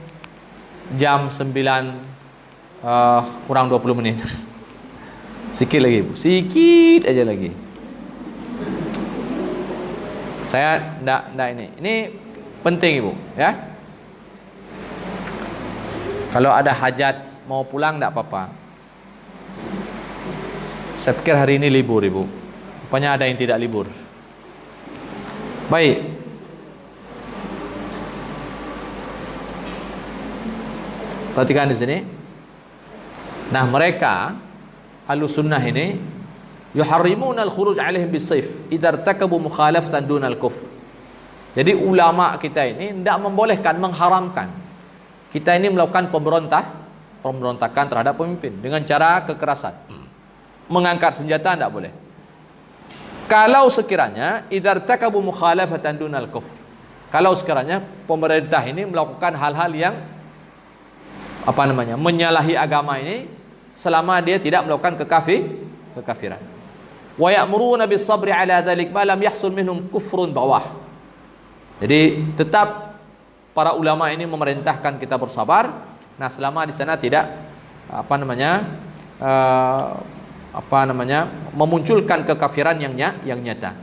jam 9 kurang 20 menit. Sikit lagi, Ibu. Sikit aja lagi. Saya enggak ini. Ini penting, Ibu, ya. Kalau ada hajat mau pulang enggak apa-apa. Saya pikir hari ini libur, Ibu. Rupanya ada yang tidak libur. Baik. Perhatikan di sini. Nah, mereka Ahlus Sunnah ini yuharrimuna al-khuruj 'alaihim bis-sayf idza irtakabu mukhalafatan dunal kufr. Jadi ulama kita ini tidak membolehkan, mengharamkan kita ini melakukan pemberontakan terhadap pemimpin dengan cara kekerasan. Mengangkat senjata tidak boleh. Kalau sekiranya idza irtakabu mukhalafatan dunal kufr. Kalau sekiranya pemerintah ini melakukan hal-hal yang menyalahi agama ini selama dia tidak melakukan kekafiran. Wa ya'muruna bis-sabri 'ala dzalik ma lam yahsul minhum kufrun bawah. Jadi tetap para ulama ini memerintahkan kita bersabar. Nah, selama di sana tidak memunculkan kekafiran yang nyata.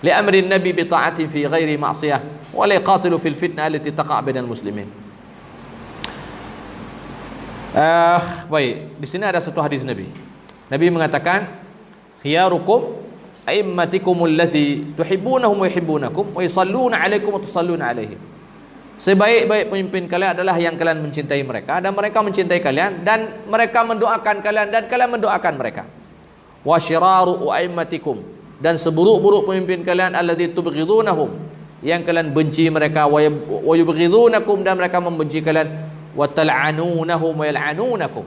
Li amrin nabi bi ta'atin fi ghairi ma'siyah wa la yaqatilu fil fitnah allati taqa' bainal muslimin. Baik, di sini ada satu hadis Nabi. Nabi mengatakan, khiyarukum a'immatikumul ladzi tuhibbunahum wa yuhibbunakum wa yusalluna 'alaikum wa tusalluna 'alaihim. Sebaik-baik pemimpin kalian adalah yang kalian mencintai mereka dan mereka mencintai kalian, dan mereka mendoakan kalian dan kalian mendoakan mereka. Wa syiraru a'immatikum, dan seburuk-buruk pemimpin kalian alladzi tubghidunahum, yang kalian benci mereka, wa yubghidunakum, dan mereka membenci kalian, wa tal'anunahum wa yal'anunakum,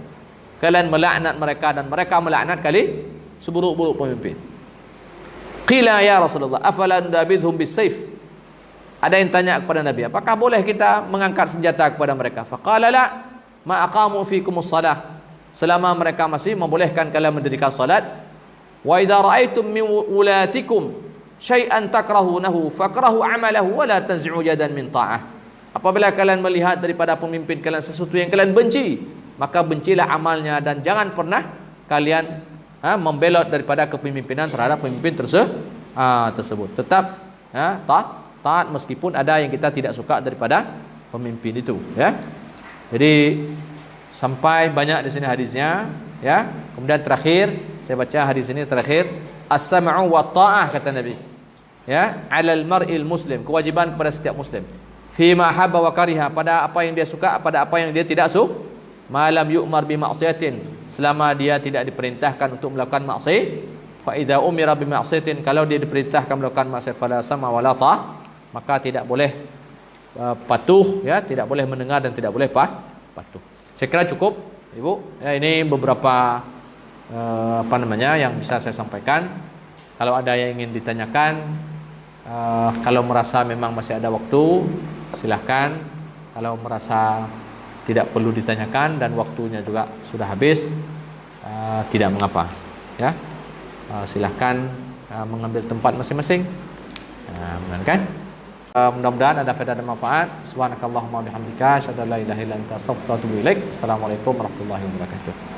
kalian melaknat mereka dan mereka melaknat kalian, seburuk-buruk pemimpin. Qila ya Rasulullah afala nudabidhum bis-sayf. Ada yang tanya kepada Nabi, apakah boleh kita mengangkat senjata kepada mereka? Faqala la ma aqamu fikumus salah, selama mereka masih membolehkan kalian mendirikan salat. Wa idza ra'aitum min wulatikum syai'an takrahunahu fakrahu 'amalahu wa la tanzi'u yadan min ta'ah. Apabila kalian melihat daripada pemimpin kalian sesuatu yang kalian benci, maka bencilah amalnya dan jangan pernah kalian membelot daripada kepemimpinan terhadap pemimpin tersebut. Tetap taat meskipun ada yang kita tidak suka daripada pemimpin itu, ya. Jadi sampai banyak di sini hadisnya, ya. Kemudian terakhir saya baca hadis ini terakhir, as-sam'u wa ta'ah kata Nabi, ya, 'alal mar'il muslim, kewajiban kepada setiap muslim, fima habba wa kariha, pada apa yang dia suka, pada apa yang dia tidak suka, malam yu'mar bi ma'siyatin, selama dia tidak diperintahkan untuk melakukan maksiat. Fa idza umira bi ma'siyatin, kalau dia diperintahkan melakukan maksiat, fala sama wala ta', maka tidak boleh patuh, ya, tidak boleh mendengar dan tidak boleh patuh. Saya kira cukup, Ibu. Ya, ini beberapa yang bisa saya sampaikan. Kalau ada yang ingin ditanyakan, kalau merasa memang masih ada waktu, silahkan. Kalau merasa tidak perlu ditanyakan dan waktunya juga sudah habis, tidak mengapa, ya. Silahkan mengambil tempat masing-masing. Kan? Mudah-mudahan ada faedah dan manfaat. Subhanakallahumma wa bihamdika asyhadu an la ilaha illa anta astaghfiruka wa atubu ilaik. Assalamualaikum warahmatullahi wabarakatuh.